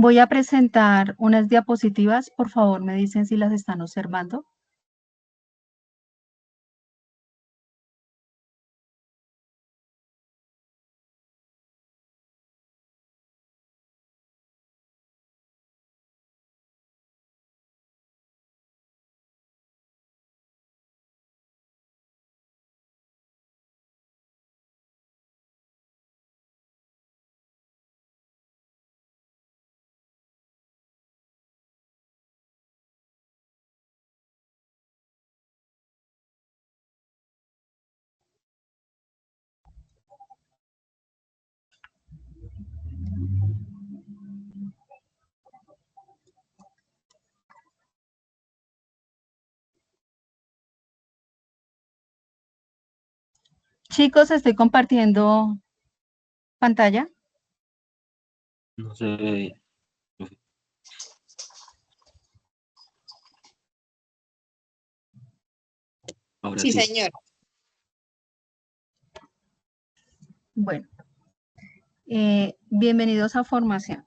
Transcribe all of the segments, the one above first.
Voy a presentar unas diapositivas, por favor me dicen si las están observando. Chicos, estoy compartiendo pantalla. No sé. Ahora Sí, sí. señor. Bueno, bienvenidos a formación.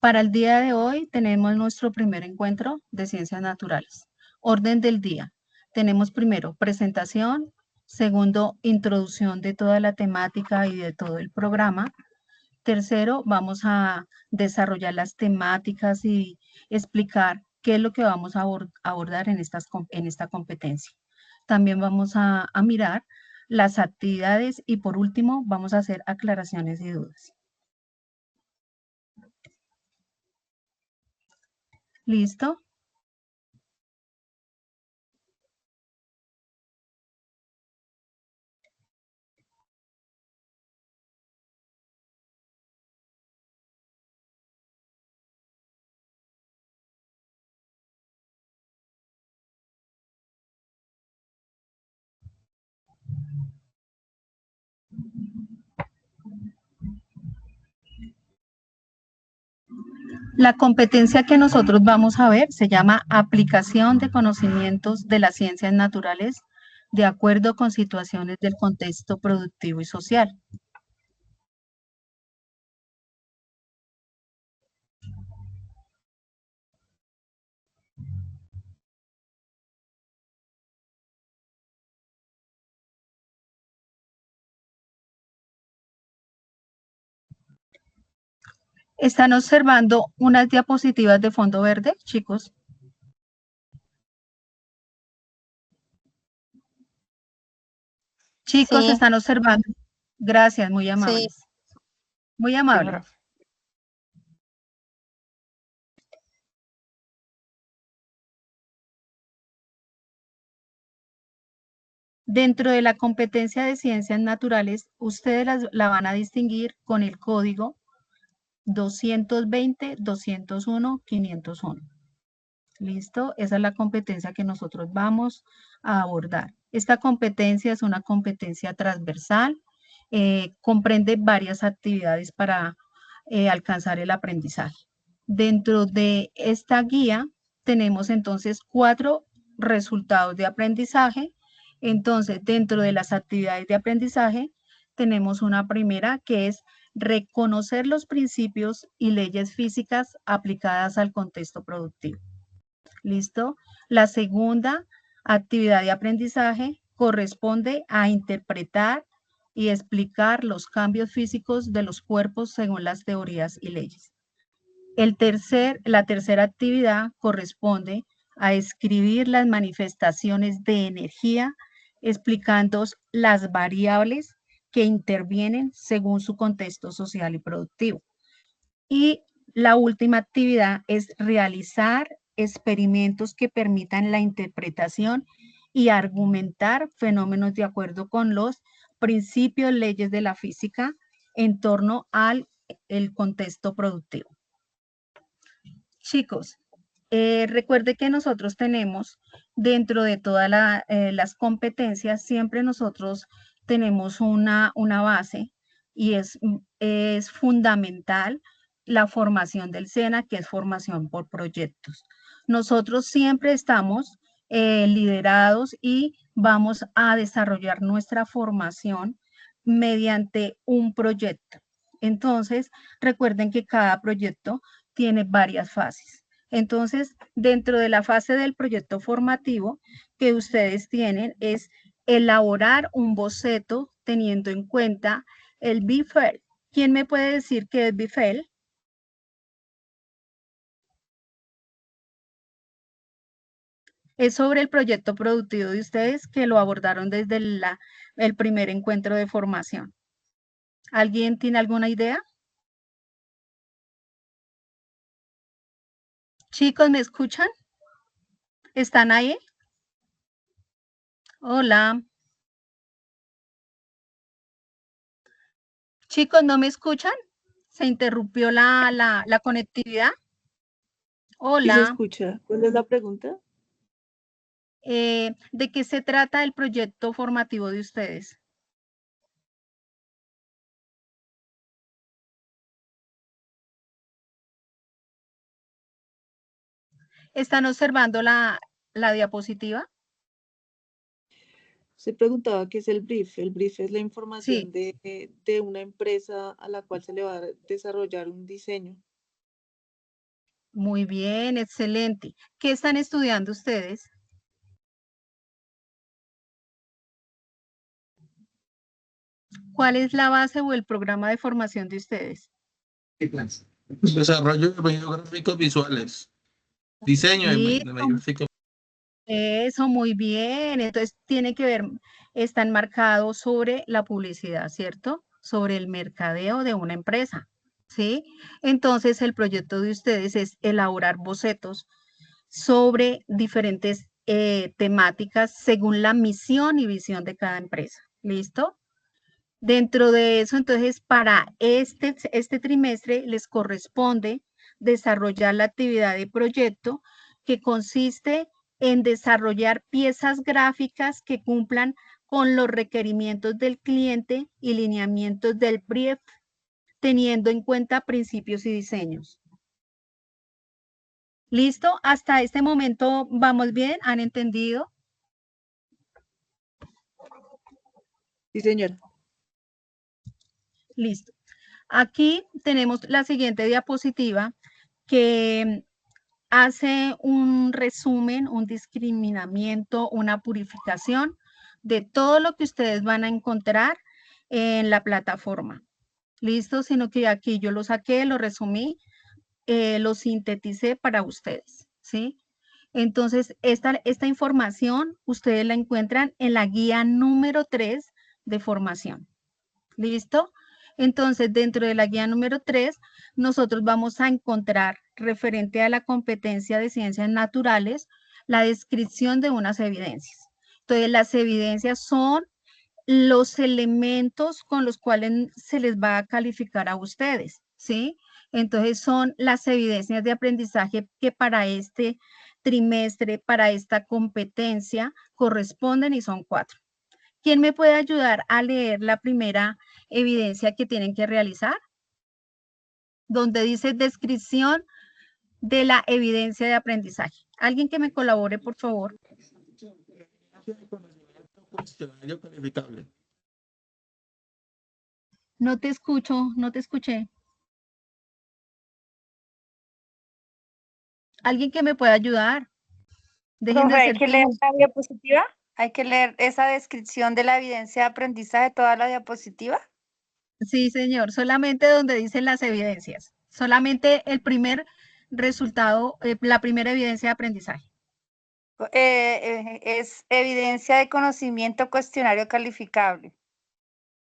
Para el día de hoy tenemos nuestro primer encuentro de ciencias naturales. Orden del día. Tenemos primero presentación, segundo introducción de toda la temática y de todo el programa. Tercero, vamos a desarrollar las temáticas y explicar qué es lo que vamos a abordar en esta competencia. También vamos a mirar las actividades y por último vamos a hacer aclaraciones y dudas. ¿Listo? La competencia que nosotros vamos a ver se llama aplicación de conocimientos de las ciencias naturales de acuerdo con situaciones del contexto productivo y social. ¿Están observando unas diapositivas de fondo verde, chicos? Chicos, Sí. ¿están observando? Gracias, muy amables. Sí. Muy amables. Dentro de la competencia de ciencias naturales, ustedes la van a distinguir con el código 220-201-501. ¿Listo? Esa es la competencia que nosotros vamos a abordar. Esta competencia es una competencia transversal, comprende varias actividades para alcanzar el aprendizaje. Dentro de esta guía tenemos entonces 4 resultados de aprendizaje. Entonces, dentro de las actividades de aprendizaje, tenemos una primera que es reconocer los principios y leyes físicas aplicadas al contexto productivo. ¿Listo? La segunda actividad de aprendizaje corresponde a interpretar y explicar los cambios físicos de los cuerpos según las teorías y leyes. La tercera actividad corresponde a escribir las manifestaciones de energía explicando las variables que intervienen según su contexto social y productivo. Y la última actividad es realizar experimentos que permitan la interpretación y argumentar fenómenos de acuerdo con los principios, leyes de la física en torno al contexto productivo. Chicos, recuerde que nosotros tenemos dentro de todas las competencias, siempre nosotros tenemos una base y es fundamental la formación del SENA, que es formación por proyectos. Nosotros siempre estamos liderados y vamos a desarrollar nuestra formación mediante un proyecto. Entonces, recuerden que cada proyecto tiene varias fases. Entonces, dentro de la fase del proyecto formativo que ustedes tienen es elaborar un boceto teniendo en cuenta el BIFEL. ¿Quién me puede decir qué es BIFEL? Es sobre el proyecto productivo de ustedes que lo abordaron desde el primer encuentro de formación. ¿Alguien tiene alguna idea? Chicos, ¿me escuchan? ¿Están ahí? Hola. Chicos, ¿no me escuchan? ¿Se interrumpió la conectividad? Sí se Hola. escucha. ¿Cuál es la pregunta? ¿De qué se trata el proyecto formativo de ustedes? ¿Están observando la diapositiva? Se preguntaba qué es el brief. El brief es la Sí, información de una empresa a la cual se le va a desarrollar un diseño. muy bien, excelente. ¿Qué están estudiando ustedes? ¿Cuál es la base o el programa de formación de ustedes? Desarrollo de medios gráficos visuales. Diseño de Listo, medios gráficos. eso, muy bien. Entonces, tiene que ver, está enmarcado sobre la publicidad, ¿cierto? Sobre el mercadeo de una empresa, ¿sí? Entonces, el proyecto de ustedes es elaborar bocetos sobre diferentes temáticas según la misión y visión de cada empresa. ¿Listo? Dentro de eso, entonces, para este trimestre les corresponde desarrollar la actividad de proyecto que consiste en desarrollar piezas gráficas que cumplan con los requerimientos del cliente y lineamientos del brief, teniendo en cuenta principios y diseños. ¿Listo? Hasta este momento vamos bien, ¿han entendido? Sí, señora. Listo. Aquí tenemos la siguiente diapositiva que hace un resumen, un discriminamiento, una purificación de todo lo que ustedes van a encontrar en la plataforma. ¿Listo? Sino que aquí yo lo saqué, lo resumí, lo sinteticé para ustedes, ¿sí? Entonces, esta información ustedes la encuentran en la guía número 3 de formación. ¿Listo? Entonces, dentro de la guía número 3, nosotros vamos a encontrar, referente a la competencia de ciencias naturales, la descripción de unas evidencias. Entonces, las evidencias son los elementos con los cuales se les va a calificar a ustedes, ¿sí? Entonces, son las evidencias de aprendizaje que para este trimestre, para esta competencia, corresponden y son 4. ¿Quién me puede ayudar a leer la primera evidencia que tienen que realizar? Donde dice descripción de la evidencia de aprendizaje. ¿Alguien que me colabore, por favor? Cuestionario calificable. No te escucho, no te escuché. ¿Alguien que me pueda ayudar? Dejen de Profe, hay hacer que leer como... la diapositiva. Hay que leer esa descripción de la evidencia de aprendizaje, toda la diapositiva. Sí, señor, solamente donde dicen las evidencias. Solamente el primer resultado, la primera evidencia de aprendizaje. Es evidencia de conocimiento cuestionario calificable.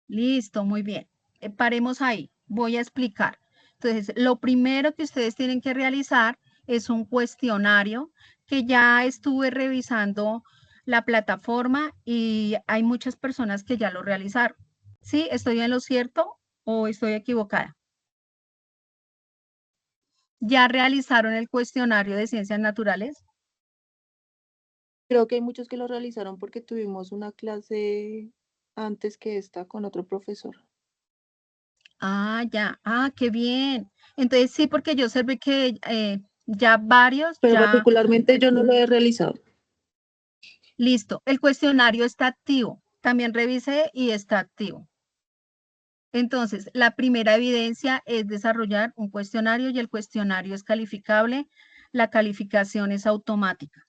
Listo, muy bien. Paremos ahí. Voy a explicar. Entonces, lo primero que ustedes tienen que realizar es un cuestionario que ya estuve revisando la plataforma y hay muchas personas que ya lo realizaron. ¿Sí? ¿Estoy en lo cierto o estoy equivocada? ¿Ya realizaron el cuestionario de ciencias naturales? Creo que hay muchos que lo realizaron porque tuvimos una clase antes que esta con otro profesor. Ah, ya. Ah, qué bien. Entonces sí, porque yo observé que ya varios Pero ya... particularmente yo no lo he realizado. Listo, el cuestionario está activo. También revisé y está activo. Entonces, la primera evidencia es desarrollar un cuestionario y el cuestionario es calificable. La calificación es automática.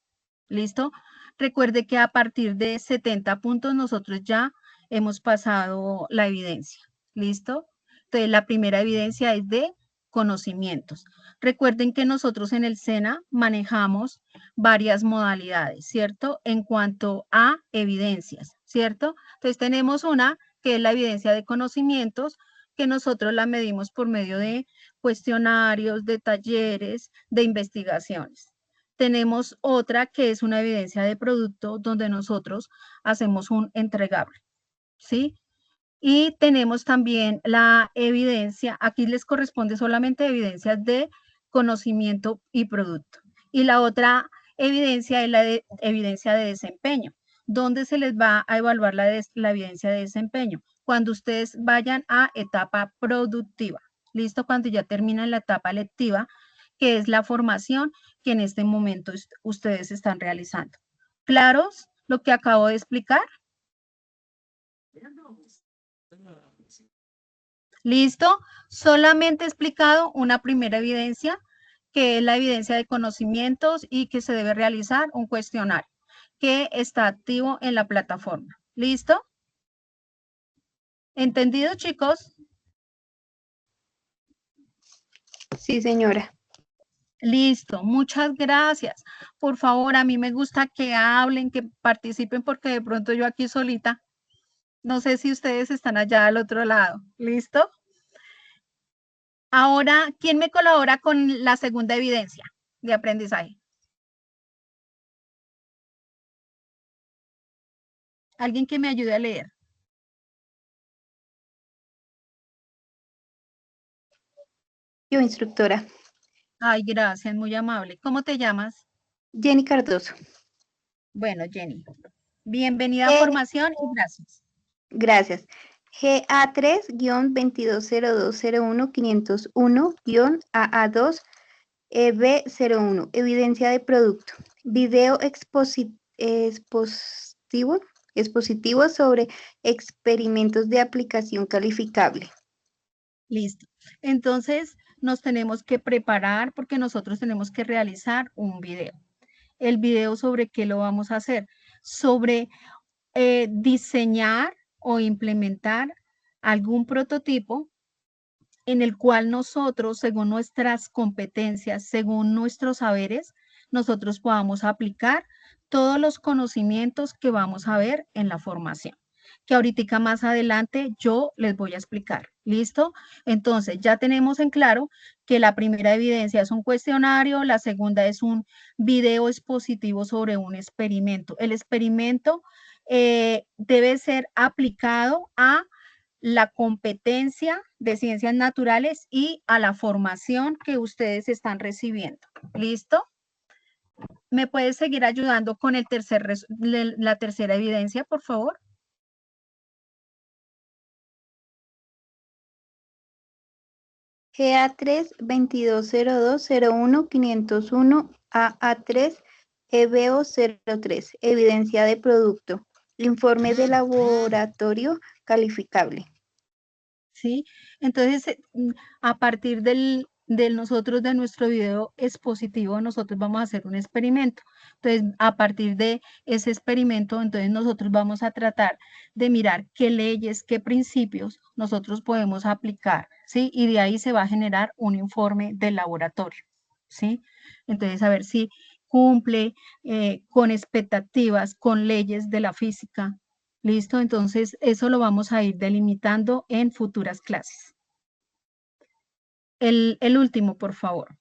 ¿Listo? Recuerde que a partir de 70 puntos nosotros ya hemos pasado la evidencia. ¿Listo? Entonces, la primera evidencia es de conocimientos. Recuerden que nosotros en el SENA manejamos varias modalidades, ¿cierto? En cuanto a evidencias, ¿cierto? Entonces, tenemos una que es la evidencia de conocimientos, que nosotros la medimos por medio de cuestionarios, de talleres, de investigaciones. Tenemos otra que es una evidencia de producto donde nosotros hacemos un entregable, ¿sí? Y tenemos también la evidencia, aquí les corresponde solamente evidencias de conocimiento y producto. Y la otra evidencia es la de evidencia de desempeño, donde se les va a evaluar la evidencia de desempeño cuando ustedes vayan a etapa productiva. ¿Listo? Cuando ya terminan la etapa lectiva, que es la formación que en este momento ustedes están realizando. ¿Claros lo que acabo de explicar? ¿Listo? Solamente he explicado una primera evidencia, que es la evidencia de conocimientos y que se debe realizar un cuestionario que está activo en la plataforma. ¿Listo? ¿Entendido, chicos? Sí, señora. Listo, muchas gracias. Por favor, a mí me gusta que hablen, que participen, porque de pronto yo aquí solita, no sé si ustedes están allá al otro lado. ¿Listo? Ahora, ¿quién me colabora con la segunda evidencia de aprendizaje? Alguien que me ayude a leer. Yo, instructora. Ay, gracias, muy amable. ¿Cómo te llamas? Jenny Cardoso. Bueno, Jenny. Bienvenida a formación y gracias. Gracias. GA3-220201-501-AA2 EB01. Evidencia de producto. Video expositivo sobre experimentos de aplicación calificable. Listo. Entonces, nos tenemos que preparar porque nosotros tenemos que realizar un video. El video, ¿sobre qué lo vamos a hacer? Sobre diseñar o implementar algún prototipo en el cual nosotros, según nuestras competencias, según nuestros saberes, nosotros podamos aplicar todos los conocimientos que vamos a ver en la formación, que ahorita más adelante yo les voy a explicar. ¿Listo? Entonces, ya tenemos en claro que la primera evidencia es un cuestionario, la segunda es un video expositivo sobre un experimento. El experimento debe ser aplicado a la competencia de ciencias naturales y a la formación que ustedes están recibiendo. ¿Listo? ¿Me puedes seguir ayudando con la tercera evidencia, por favor? GA3-220201-501 AA3 EBO03. Evidencia de producto. Informe de laboratorio calificable. ¿Sí? Entonces, a partir de nuestro video expositivo, nosotros vamos a hacer un experimento. Entonces, a partir de ese experimento, entonces nosotros vamos a tratar de mirar qué leyes, qué principios nosotros podemos aplicar, ¿sí? Y de ahí se va a generar un informe del laboratorio, ¿sí? Entonces, a ver si cumple con expectativas, con leyes de la física. ¿Listo? Entonces, eso lo vamos a ir delimitando en futuras clases. El último, por favor.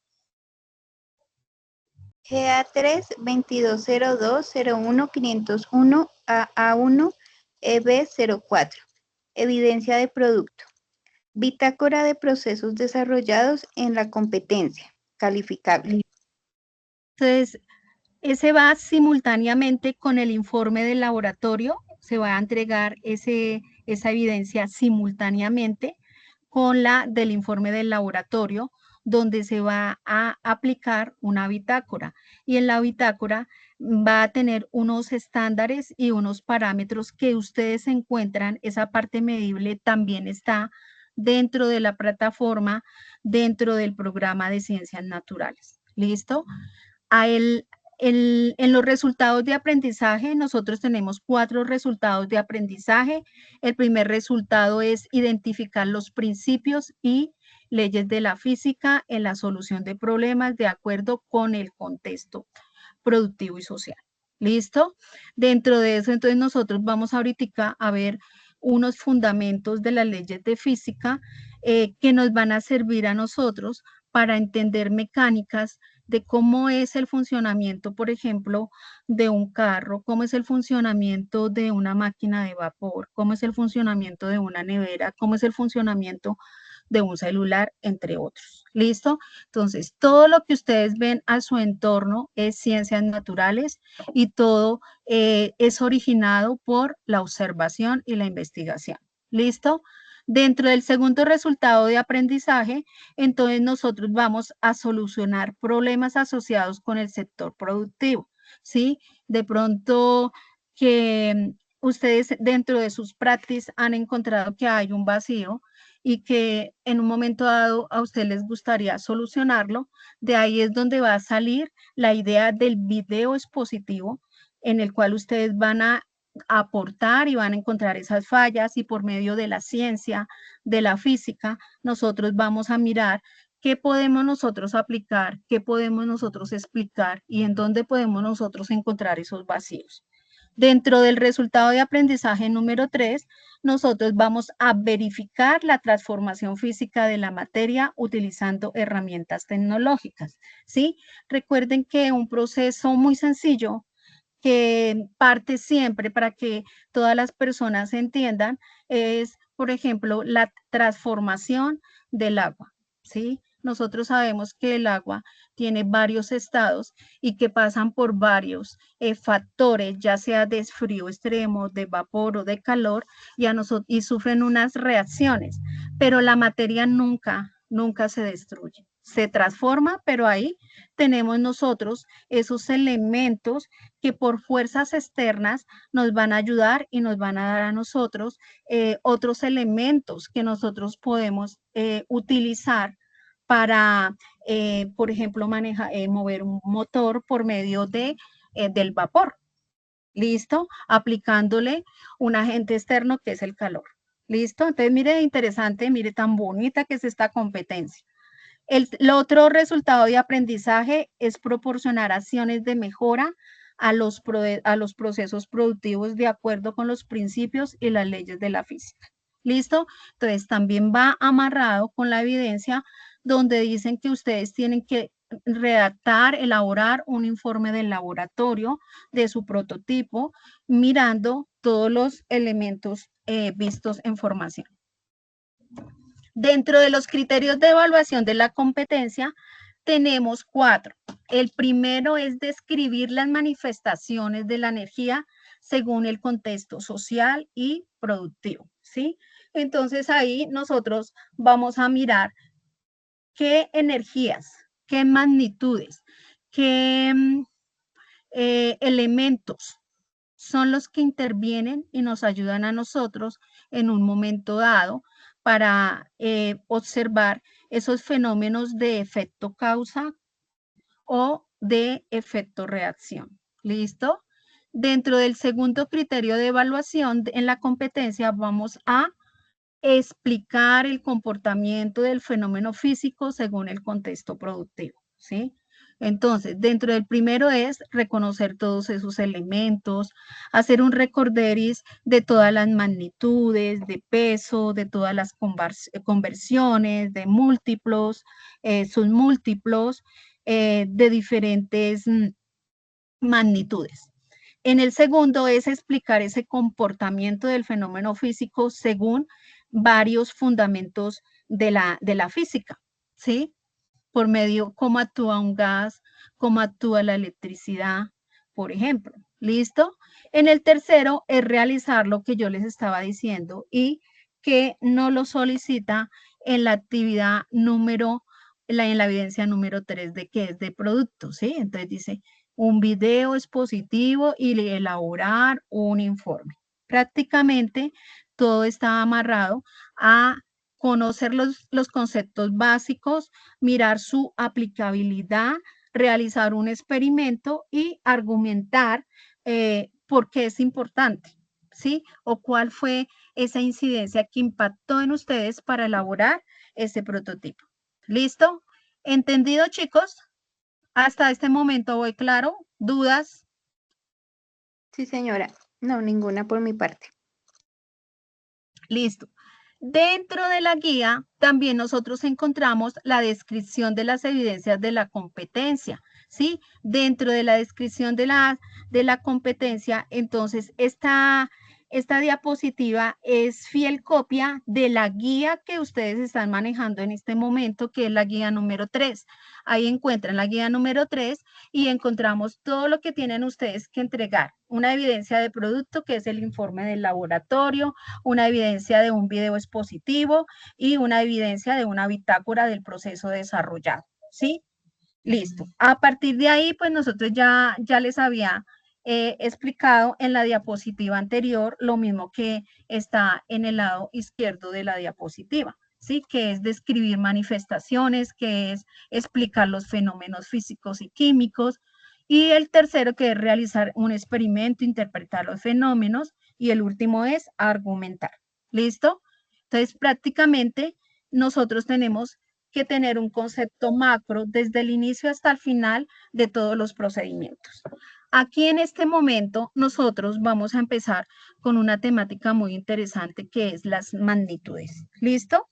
GA3-220201-501 AA1 EB04. Evidencia de producto. Bitácora de procesos desarrollados en la competencia calificable. Entonces, ese va simultáneamente con el informe del laboratorio, se va a entregar esa evidencia simultáneamente con la del informe del laboratorio, donde se va a aplicar una bitácora. Y en la bitácora va a tener unos estándares y unos parámetros que ustedes encuentran, esa parte medible también está dentro de la plataforma, dentro del programa de ciencias naturales. ¿Listo? En los resultados de aprendizaje, nosotros tenemos 4 resultados de aprendizaje. El primer resultado es identificar los principios y leyes de la física en la solución de problemas de acuerdo con el contexto productivo y social. ¿Listo? Dentro de eso, entonces nosotros vamos ahorita a ver unos fundamentos de las leyes de física que nos van a servir a nosotros para entender mecánicas de cómo es el funcionamiento, por ejemplo, de un carro, cómo es el funcionamiento de una máquina de vapor, cómo es el funcionamiento de una nevera, cómo es el funcionamiento de un celular, entre otros. ¿Listo? Entonces, todo lo que ustedes ven a su entorno es ciencias naturales y todo es originado por la observación y la investigación. ¿Listo? Dentro del segundo resultado de aprendizaje, entonces nosotros vamos a solucionar problemas asociados con el sector productivo, ¿sí? De pronto que ustedes dentro de sus prácticas han encontrado que hay un vacío y que en un momento dado a ustedes les gustaría solucionarlo. De ahí es donde va a salir la idea del video expositivo en el cual ustedes van a aportar y van a encontrar esas fallas y por medio de la ciencia, de la física, nosotros vamos a mirar qué podemos nosotros aplicar, qué podemos nosotros explicar y en dónde podemos nosotros encontrar esos vacíos. Dentro del resultado de aprendizaje número 3, nosotros vamos a verificar la transformación física de la materia utilizando herramientas tecnológicas, ¿sí? Recuerden que un proceso muy sencillo que parte siempre para que todas las personas entiendan es, por ejemplo, la transformación del agua, ¿sí? Nosotros sabemos que el agua tiene varios estados y que pasan por varios factores, ya sea de frío extremo, de vapor o de calor, y sufren unas reacciones, pero la materia nunca se destruye. Se transforma, pero ahí tenemos nosotros esos elementos que por fuerzas externas nos van a ayudar y nos van a dar a nosotros otros elementos que nosotros podemos utilizar para, por ejemplo, mover un motor por medio del vapor. ¿Listo? Aplicándole un agente externo que es el calor. ¿Listo? Entonces, mire, interesante, mire tan bonita que es esta competencia. El otro resultado de aprendizaje es proporcionar acciones de mejora a los procesos productivos de acuerdo con los principios y las leyes de la física. ¿Listo? Entonces, también va amarrado con la evidencia donde dicen que ustedes tienen que redactar, elaborar un informe del laboratorio de su prototipo, mirando todos los elementos vistos en formación. Dentro de los criterios de evaluación de la competencia, tenemos 4. El primero es describir las manifestaciones de la energía según el contexto social y productivo, ¿sí? Entonces, ahí nosotros vamos a mirar qué energías, qué magnitudes, qué elementos son los que intervienen y nos ayudan a nosotros en un momento dado para observar esos fenómenos de efecto causa o de efecto reacción. ¿Listo? Dentro del segundo criterio de evaluación en la competencia vamos a explicar el comportamiento del fenómeno físico según el contexto productivo, ¿sí? Entonces, dentro del primero es reconocer todos esos elementos, hacer un recorderis de todas las magnitudes, de peso, de todas las conversiones, de múltiplos, submúltiplos, de diferentes magnitudes. En el segundo es explicar ese comportamiento del fenómeno físico según varios fundamentos de la física, ¿sí? Por medio cómo actúa un gas, cómo actúa la electricidad, por ejemplo. ¿Listo? En el tercero es realizar lo que yo les estaba diciendo y que no lo solicita en la actividad en la evidencia número 3 de que es de producto, ¿sí? Entonces dice un video expositivo y elaborar un informe. Prácticamente todo está amarrado a conocer los conceptos básicos, mirar su aplicabilidad, realizar un experimento y argumentar por qué es importante, ¿sí? O cuál fue esa incidencia que impactó en ustedes para elaborar ese prototipo. ¿Listo? ¿Entendido, chicos? Hasta este momento voy claro. ¿Dudas? Sí, señora. No, ninguna por mi parte. Listo. Dentro de la guía también nosotros encontramos la descripción de las evidencias de la competencia, ¿sí? Dentro de la descripción de la competencia, entonces esta diapositiva es fiel copia de la guía que ustedes están manejando en este momento, que es la guía número 3. Ahí encuentran la guía número 3 y encontramos todo lo que tienen ustedes que entregar. Una evidencia de producto, que es el informe del laboratorio, una evidencia de un video expositivo y una evidencia de una bitácora del proceso desarrollado, ¿sí? Listo. A partir de ahí, pues nosotros ya les había explicado en la diapositiva anterior lo mismo que está en el lado izquierdo de la diapositiva, ¿sí? Que es describir manifestaciones, que es explicar los fenómenos físicos y químicos, y el tercero que es realizar un experimento, interpretar los fenómenos, y el último es argumentar. ¿Listo? Entonces, prácticamente nosotros tenemos que tener un concepto macro desde el inicio hasta el final de todos los procedimientos. Aquí en este momento nosotros vamos a empezar con una temática muy interesante que es las magnitudes. ¿Listo?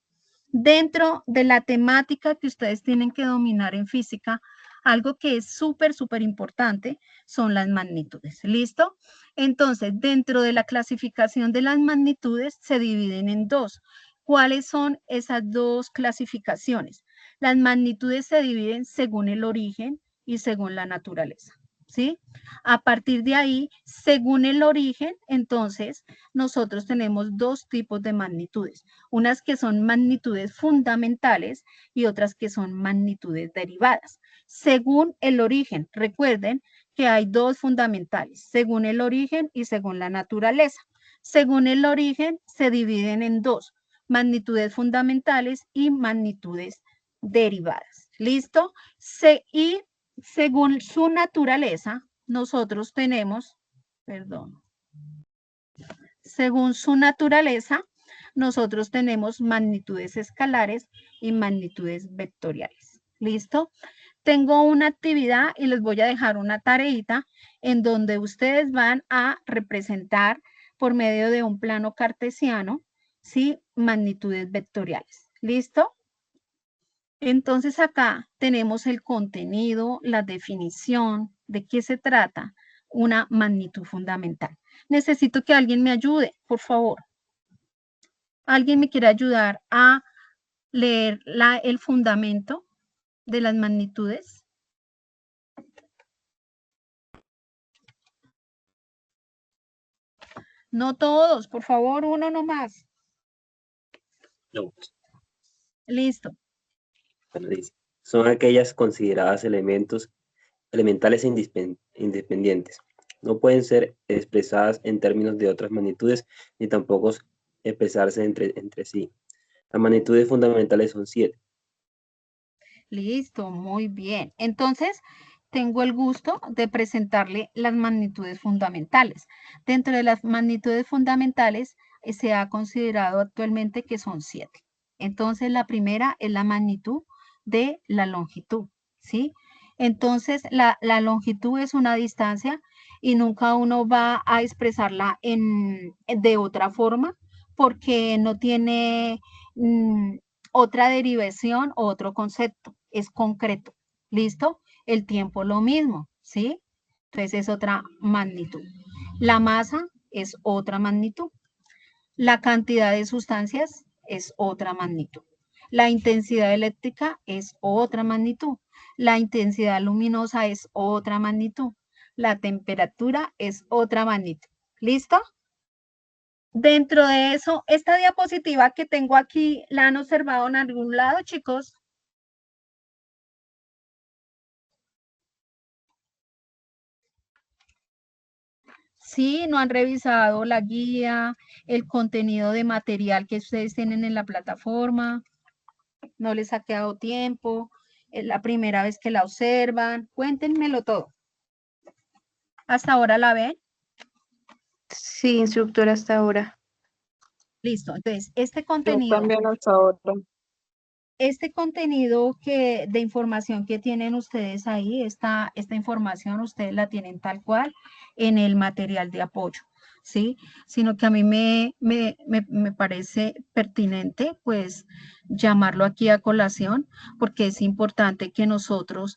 Dentro de la temática que ustedes tienen que dominar en física, algo que es súper importante son las magnitudes. ¿Listo? Entonces, dentro de la clasificación de las magnitudes se dividen en dos. ¿Cuáles son esas dos clasificaciones? Las magnitudes se dividen según el origen y según la naturaleza, ¿sí? A partir de ahí, según el origen, entonces, nosotros tenemos dos tipos de magnitudes. Unas que son magnitudes fundamentales y otras que son magnitudes derivadas. Según el origen, recuerden que hay dos fundamentales, según el origen y según la naturaleza. Según el origen, se dividen en dos, magnitudes fundamentales y magnitudes derivadas. ¿Listo? Y según su naturaleza, nosotros tenemos, según su naturaleza, nosotros tenemos magnitudes escalares y magnitudes vectoriales. ¿Listo? Tengo una actividad y les voy a dejar una tareita en donde ustedes van a representar por medio de un plano cartesiano, ¿sí? Magnitudes vectoriales. ¿Listo? Entonces acá tenemos el contenido, la definición, de qué se trata una magnitud fundamental. Necesito que alguien me ayude, por favor. ¿Alguien me quiere ayudar a leer el fundamento de las magnitudes? No todos, por favor, uno nomás. No, Listo. bueno, dice, son aquellas consideradas elementales e independientes. No pueden ser expresadas en términos de otras magnitudes, ni tampoco expresarse entre sí. Las magnitudes fundamentales son 7. Listo, muy bien. Entonces, tengo el gusto de presentarle las magnitudes fundamentales. Dentro de las magnitudes fundamentales, se ha considerado actualmente que son 7. Entonces, la primera es la magnitud de la longitud, ¿sí? Entonces, la longitud es una distancia y nunca uno va a expresarla de otra forma porque no tiene otra derivación o otro concepto, es concreto. ¿Listo? El tiempo lo mismo, ¿sí? Entonces es otra magnitud. La masa es otra magnitud. La cantidad de sustancias es otra magnitud. La intensidad eléctrica es otra magnitud. La intensidad luminosa es otra magnitud. La temperatura es otra magnitud. ¿Listo? Dentro de eso, esta diapositiva que tengo aquí, ¿la han observado en algún lado, chicos? Sí, no han revisado la guía, el contenido de material que ustedes tienen en la plataforma, no les ha quedado tiempo, es la primera vez que la observan, cuéntenmelo todo. ¿Hasta ahora la ven? Sí, instructora, hasta ahora. Listo, entonces este Yo contenido, también hasta ahora. de información que tienen ustedes ahí, esta información ustedes la tienen tal cual en el material de apoyo, ¿sí? Sino que a mí me parece pertinente, pues, llamarlo aquí a colación, porque es importante que nosotros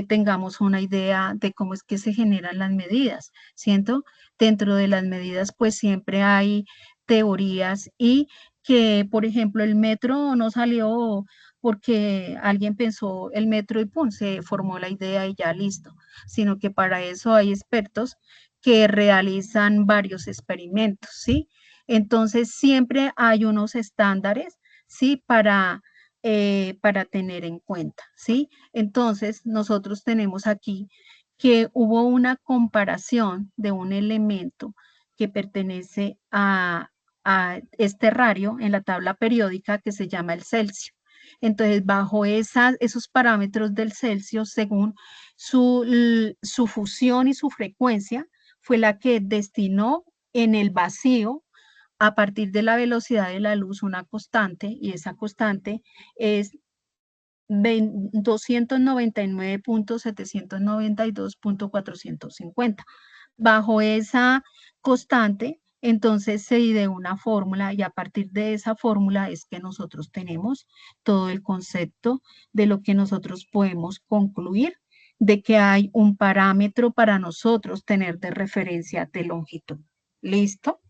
tengamos una idea de cómo es que se generan las medidas, ¿cierto? Dentro de las medidas, pues, siempre hay teorías y que, por ejemplo, el metro no salió porque alguien pensó el metro y pum, se formó la idea y ya listo, sino que para eso hay expertos que realizan varios experimentos, ¿sí? Entonces, siempre hay unos estándares, ¿sí? Para tener en cuenta, ¿sí? Entonces, nosotros tenemos aquí que hubo una comparación de un elemento que pertenece a este radio en la tabla periódica que se llama el Celsius. Entonces, bajo esos parámetros del Celsius, según su fusión y su frecuencia, fue la que destinó en el vacío, a partir de la velocidad de la luz, una constante, y esa constante es 299.792.450. Bajo esa constante, entonces se ideó una fórmula y a partir de esa fórmula es que nosotros tenemos todo el concepto de lo que nosotros podemos concluir de que hay un parámetro para nosotros tener de referencia de longitud. ¿Listo?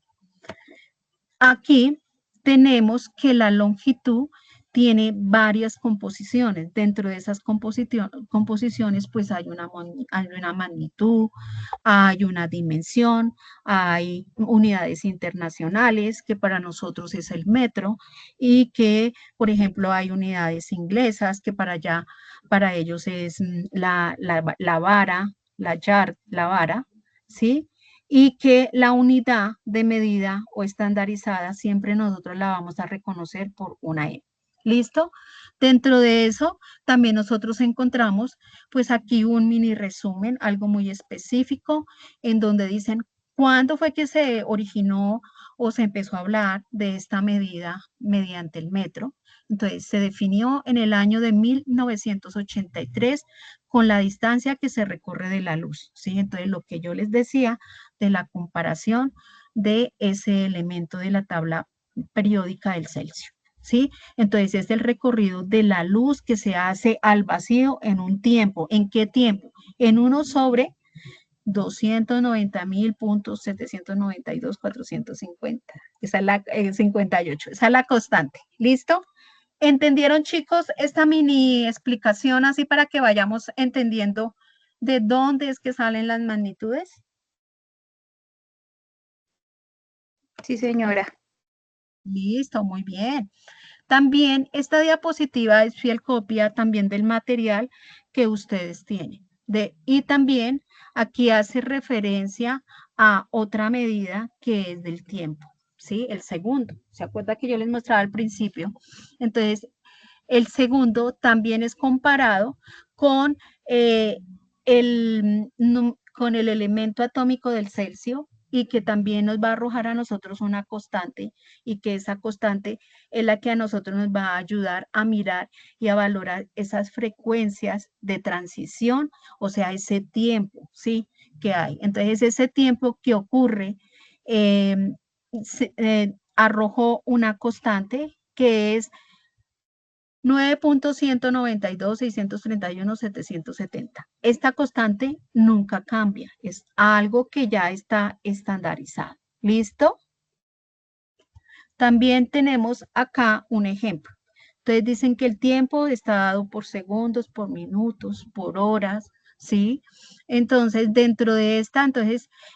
Aquí tenemos que la longitud tiene varias composiciones. Dentro de esas composiciones, pues hay una magnitud, hay una dimensión, hay unidades internacionales, que para nosotros es el metro, y que, por ejemplo, hay unidades inglesas, que para ellos es la vara, la vara, ¿sí? Y que la unidad de medida o estandarizada siempre nosotros la vamos a reconocer por una E. ¿Listo? Dentro de eso, también nosotros encontramos, pues aquí un mini resumen, algo muy específico, en donde dicen cuándo fue que se originó o se empezó a hablar de esta medida mediante el metro. Entonces, se definió en el año de 1983 con la distancia que se recorre de la luz, ¿sí? Entonces, lo que yo les decía de la comparación de ese elemento de la tabla periódica del Celsius. ¿Sí? Entonces es el recorrido de la luz que se hace al vacío en un tiempo. ¿En qué tiempo? En 1 sobre 290.792.450. Esa es la 58. Esa es la constante. ¿Listo? ¿Entendieron, chicos, esta mini explicación así para que vayamos entendiendo de dónde es que salen las magnitudes? Sí, señora. Listo, muy bien. También esta diapositiva es fiel copia también del material que ustedes tienen. Y también aquí hace referencia a otra medida que es del tiempo, ¿sí? El segundo. ¿Se acuerda que yo les mostraba al principio? Entonces, el segundo también es comparado con, con el elemento atómico del Celsius y que también nos va a arrojar a nosotros una constante y que esa constante es la que a nosotros nos va a ayudar a mirar y a valorar esas frecuencias de transición, o sea, ese tiempo, ¿sí? Que hay. Entonces, ese tiempo que ocurre arrojó una constante que es 9.192.631.770. Esta constante nunca cambia, es algo que ya está estandarizado. ¿Listo? También tenemos acá un ejemplo. Entonces dicen que el tiempo está dado por segundos, por minutos, por horas, ¿sí? Entonces, dentro de esta,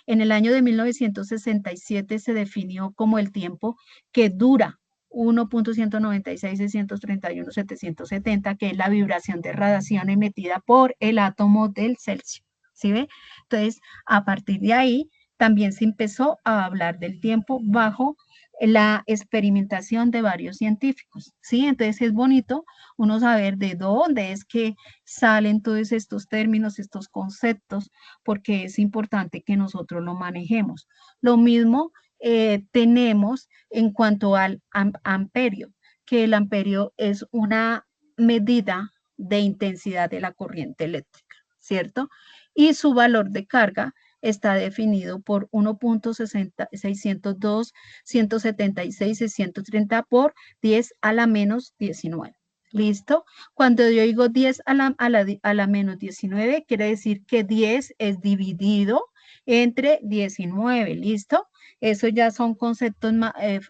en el año de 1967 se definió como el tiempo que dura 1.196.631.770, que es la vibración de radiación emitida por el átomo del Celsius, ¿sí ve? Entonces, a partir de ahí, también se empezó a hablar del tiempo bajo la experimentación de varios científicos, ¿sí? Entonces es bonito uno saber de dónde es que salen todos estos términos, estos conceptos, porque es importante que nosotros lo manejemos. Lo mismo tenemos en cuanto al amperio, que el amperio es una medida de intensidad de la corriente eléctrica, ¿cierto? Y su valor de carga está definido por 1.602, 176, 630 por 10 a la menos 19. ¿Listo? Cuando yo digo 10 a la menos 19, quiere decir que 10 es dividido entre 19. ¿Listo? Eso ya son conceptos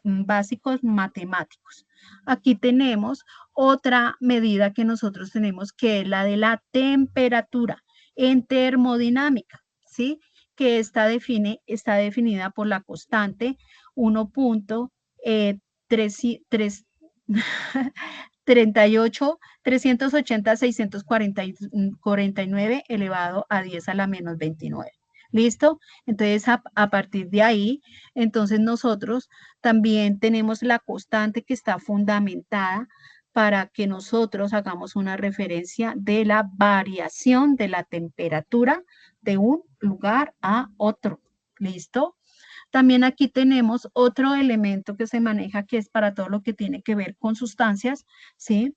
básicos matemáticos. Aquí tenemos otra medida que nosotros tenemos, que es la de la temperatura en termodinámica, ¿sí? Que está definida por la constante 1.38, 380, 649 elevado a 10 a la menos 29. ¿Listo? Entonces, a partir de ahí, entonces nosotros también tenemos la constante que está fundamentada para que nosotros hagamos una referencia de la variación de la temperatura de un lugar a otro. ¿Listo? También aquí tenemos otro elemento que se maneja, que es para todo lo que tiene que ver con sustancias, ¿sí?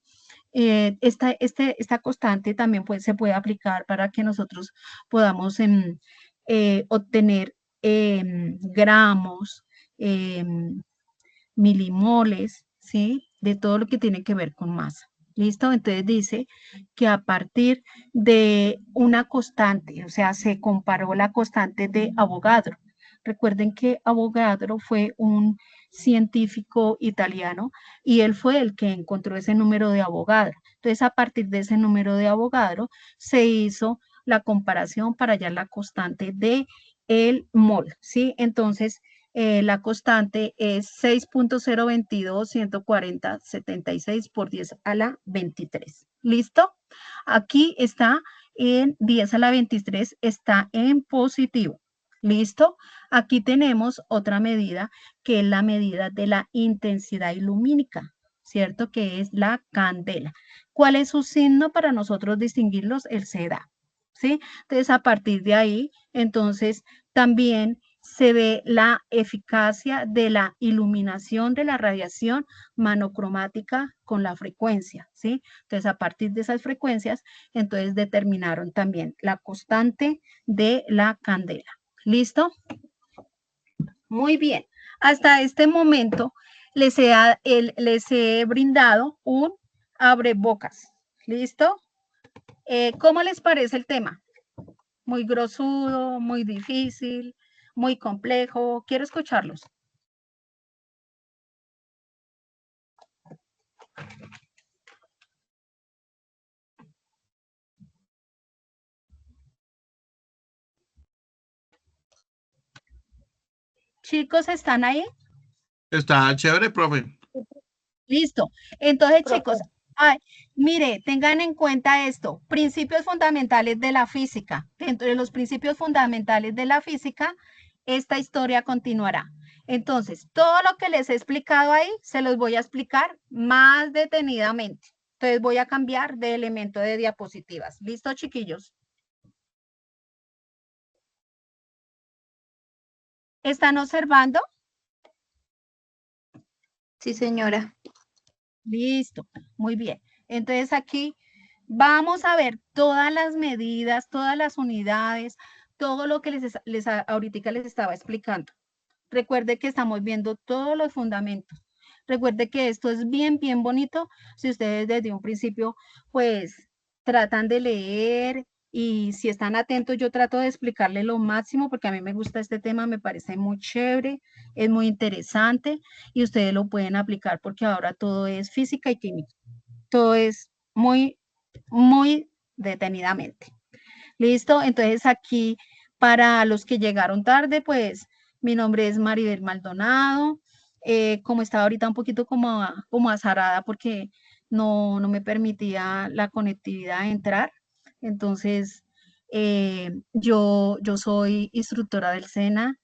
Esta constante también se puede aplicar para que nosotros podamos obtener gramos, milimoles, ¿sí? De todo lo que tiene que ver con masa. ¿Listo? Entonces dice que a partir de una constante, o sea, se comparó la constante de Avogadro. Recuerden que Avogadro fue un científico italiano y él fue el que encontró ese número de Avogadro. Entonces, a partir de ese número de Avogadro, se hizo la comparación para hallar la constante de el mol, ¿sí? Entonces, la constante es 6.022, 140, 76 por 10 a la 23. ¿Listo? Aquí está en 10 a la 23, está en positivo. ¿Listo? Aquí tenemos otra medida, que es la medida de la intensidad lumínica, ¿cierto? Que es la candela. ¿Cuál es su signo para nosotros distinguirlos? El CDA, ¿sí? Entonces, a partir de ahí, entonces, también se ve la eficacia de la iluminación de la radiación monocromática con la frecuencia, ¿sí? Entonces, a partir de esas frecuencias, entonces determinaron también la constante de la candela. ¿Listo? Muy bien. Hasta este momento les he brindado un abrebocas. ¿Listo? ¿Cómo les parece el tema? Muy grosudo, muy difícil, muy complejo. Quiero escucharlos. Chicos, ¿están ahí? Está chévere, profe. Listo. Entonces, chicos, mire, tengan en cuenta esto, principios fundamentales de la física. Dentro de los principios fundamentales de la física, esta historia continuará. Entonces, todo lo que les he explicado ahí, se los voy a explicar más detenidamente. Entonces, voy a cambiar de elemento de diapositivas. ¿Listo, chiquillos? ¿Están observando? Sí, señora. Listo, muy bien. Entonces aquí vamos a ver todas las medidas, todas las unidades, todo lo que ahorita les estaba explicando. Recuerde que estamos viendo todos los fundamentos. Recuerde que esto es bien, bien bonito. Si ustedes desde un principio, pues, tratan de leer y si están atentos, yo trato de explicarle lo máximo porque a mí me gusta este tema, me parece muy chévere, es muy interesante y ustedes lo pueden aplicar porque ahora todo es física y química. Todo es muy, muy detenidamente. ¿Listo? Entonces aquí, para los que llegaron tarde, pues mi nombre es Maribel Maldonado. Como estaba ahorita un poquito como azarada porque no me permitía la conectividad entrar. Entonces, yo soy instructora del SENA,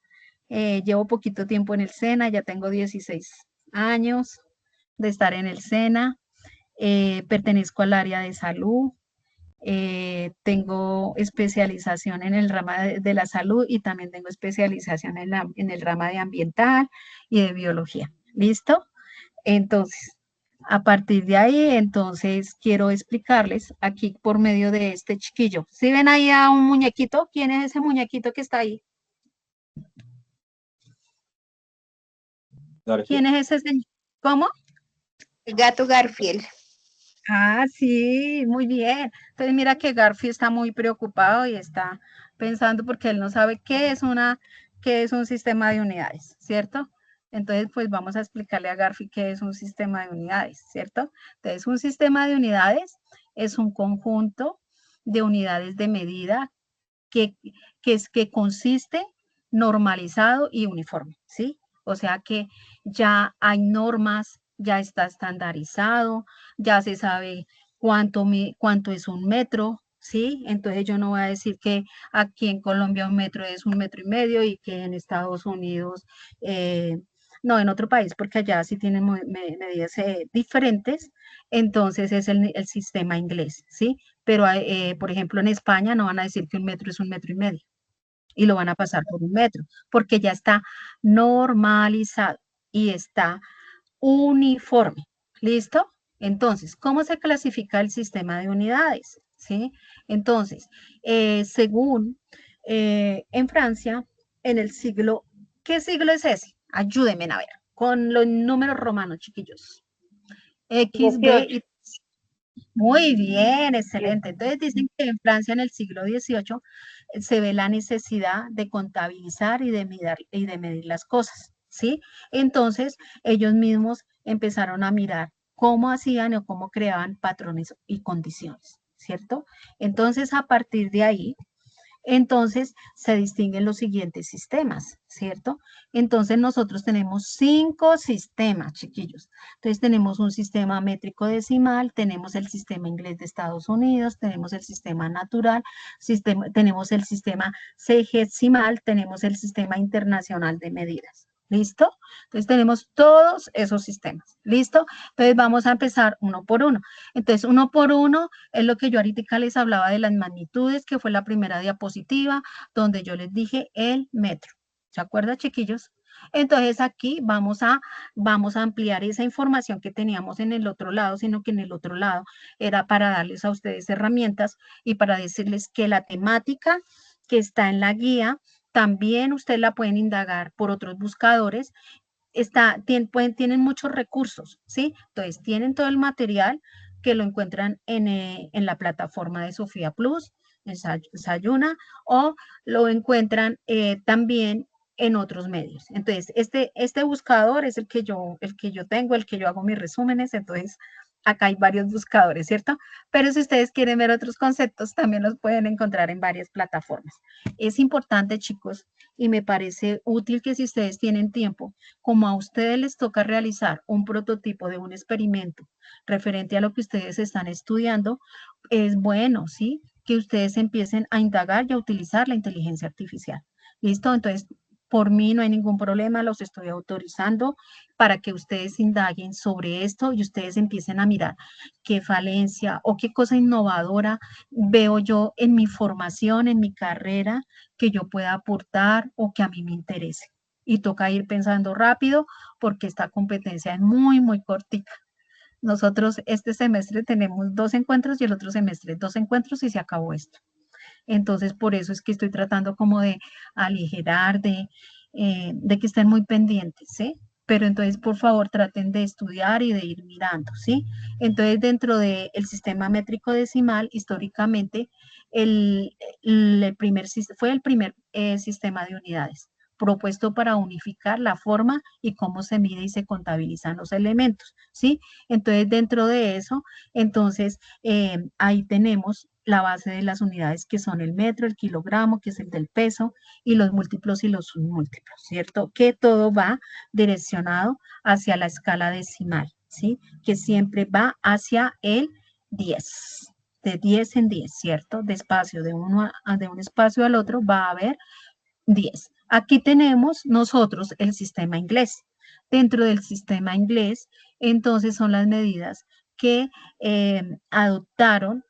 Llevo poquito tiempo en el SENA, ya tengo 16 años de estar en el SENA. Pertenezco al área de salud. Tengo especialización en el rama de la salud y también tengo especialización en el rama de ambiental y de biología. ¿Listo? Entonces, a partir de ahí, entonces quiero explicarles aquí por medio de este chiquillo. ¿Sí ven ahí a un muñequito? ¿Quién es ese muñequito que está ahí? ¿Quién es ese señor? ¿Cómo? El gato Garfield. Ah, sí, muy bien. Entonces mira que Garfield está muy preocupado y está pensando porque él no sabe qué es un sistema de unidades, ¿cierto? Entonces, pues vamos a explicarle a Garfield qué es un sistema de unidades, ¿cierto? Entonces, un sistema de unidades es un conjunto de unidades de medida que consiste normalizado y uniforme, ¿sí? O sea que ya hay normas, ya está estandarizado, ya se sabe cuánto es un metro, ¿sí? Entonces yo no voy a decir que aquí en Colombia un metro es 1,5 metros y que en Estados Unidos, no, en otro país, porque allá sí tienen medidas diferentes, entonces es el sistema inglés, ¿sí? Pero, por ejemplo, en España no van a decir que un metro es 1,5 metros y lo van a pasar por 1 metro, porque ya está normalizado y está uniforme. ¿Listo? Entonces, ¿cómo se clasifica el sistema de unidades? ¿Sí? Entonces, según en Francia, en el siglo, ¿qué siglo es ese? Ayúdenme a ver, con los números romanos, chiquillos. X, B y muy bien, excelente. Entonces dicen que en Francia en el siglo XVIII se ve la necesidad de contabilizar y de medir las cosas, ¿sí? Entonces ellos mismos empezaron a mirar cómo hacían o cómo creaban patrones y condiciones, ¿cierto? Entonces a partir de ahí, entonces se distinguen los siguientes sistemas, ¿cierto? Entonces nosotros tenemos 5 sistemas, chiquillos. Entonces tenemos un sistema métrico decimal, tenemos el sistema inglés de Estados Unidos, tenemos el sistema natural, tenemos el sistema sexagesimal, tenemos el sistema internacional de medidas. ¿Listo? Entonces tenemos todos esos sistemas. ¿Listo? Entonces vamos a empezar uno por uno. Entonces uno por uno es lo que yo ahorita les hablaba de las magnitudes, que fue la primera diapositiva, donde yo les dije el metro. ¿Se acuerdan, chiquillos? Entonces aquí vamos a ampliar esa información que teníamos en el otro lado, sino que en el otro lado era para darles a ustedes herramientas y para decirles que la temática que está en la guía, también ustedes la pueden indagar por otros buscadores. Tienen muchos recursos, ¿sí? Entonces, tienen todo el material que lo encuentran en la plataforma de Sofía Plus, en Sayuna, o lo encuentran también en otros medios. Entonces, este buscador es el que yo tengo, el que yo hago mis resúmenes, entonces acá hay varios buscadores, ¿cierto? Pero si ustedes quieren ver otros conceptos, también los pueden encontrar en varias plataformas. Es importante, chicos, y me parece útil que si ustedes tienen tiempo, como a ustedes les toca realizar un prototipo de un experimento referente a lo que ustedes están estudiando, es bueno, ¿sí? Que ustedes empiecen a indagar y a utilizar la inteligencia artificial. ¿Listo? Entonces, por mí no hay ningún problema, los estoy autorizando para que ustedes indaguen sobre esto y ustedes empiecen a mirar qué falencia o qué cosa innovadora veo yo en mi formación, en mi carrera, que yo pueda aportar o que a mí me interese. Y toca ir pensando rápido porque esta competencia es muy, muy cortica. Nosotros este semestre tenemos 2 encuentros y el otro semestre 2 encuentros y se acabó esto. Entonces, por eso es que estoy tratando como de aligerar, de que estén muy pendientes, ¿sí? Pero entonces, por favor, traten de estudiar y de ir mirando, ¿sí? Entonces, dentro del sistema métrico decimal, históricamente, fue el primer sistema de unidades propuesto para unificar la forma y cómo se mide y se contabilizan los elementos, ¿sí? Entonces, dentro de eso, entonces, ahí tenemos la base de las unidades que son el metro, el kilogramo, que es el del peso, y los múltiplos y los submúltiplos, ¿cierto? Que todo va direccionado hacia la escala decimal, ¿sí? Que siempre va hacia el 10, de 10 en 10, ¿cierto? De espacio de un espacio al otro va a haber 10. Aquí tenemos nosotros el sistema inglés. Dentro del sistema inglés, entonces son las medidas que adoptaron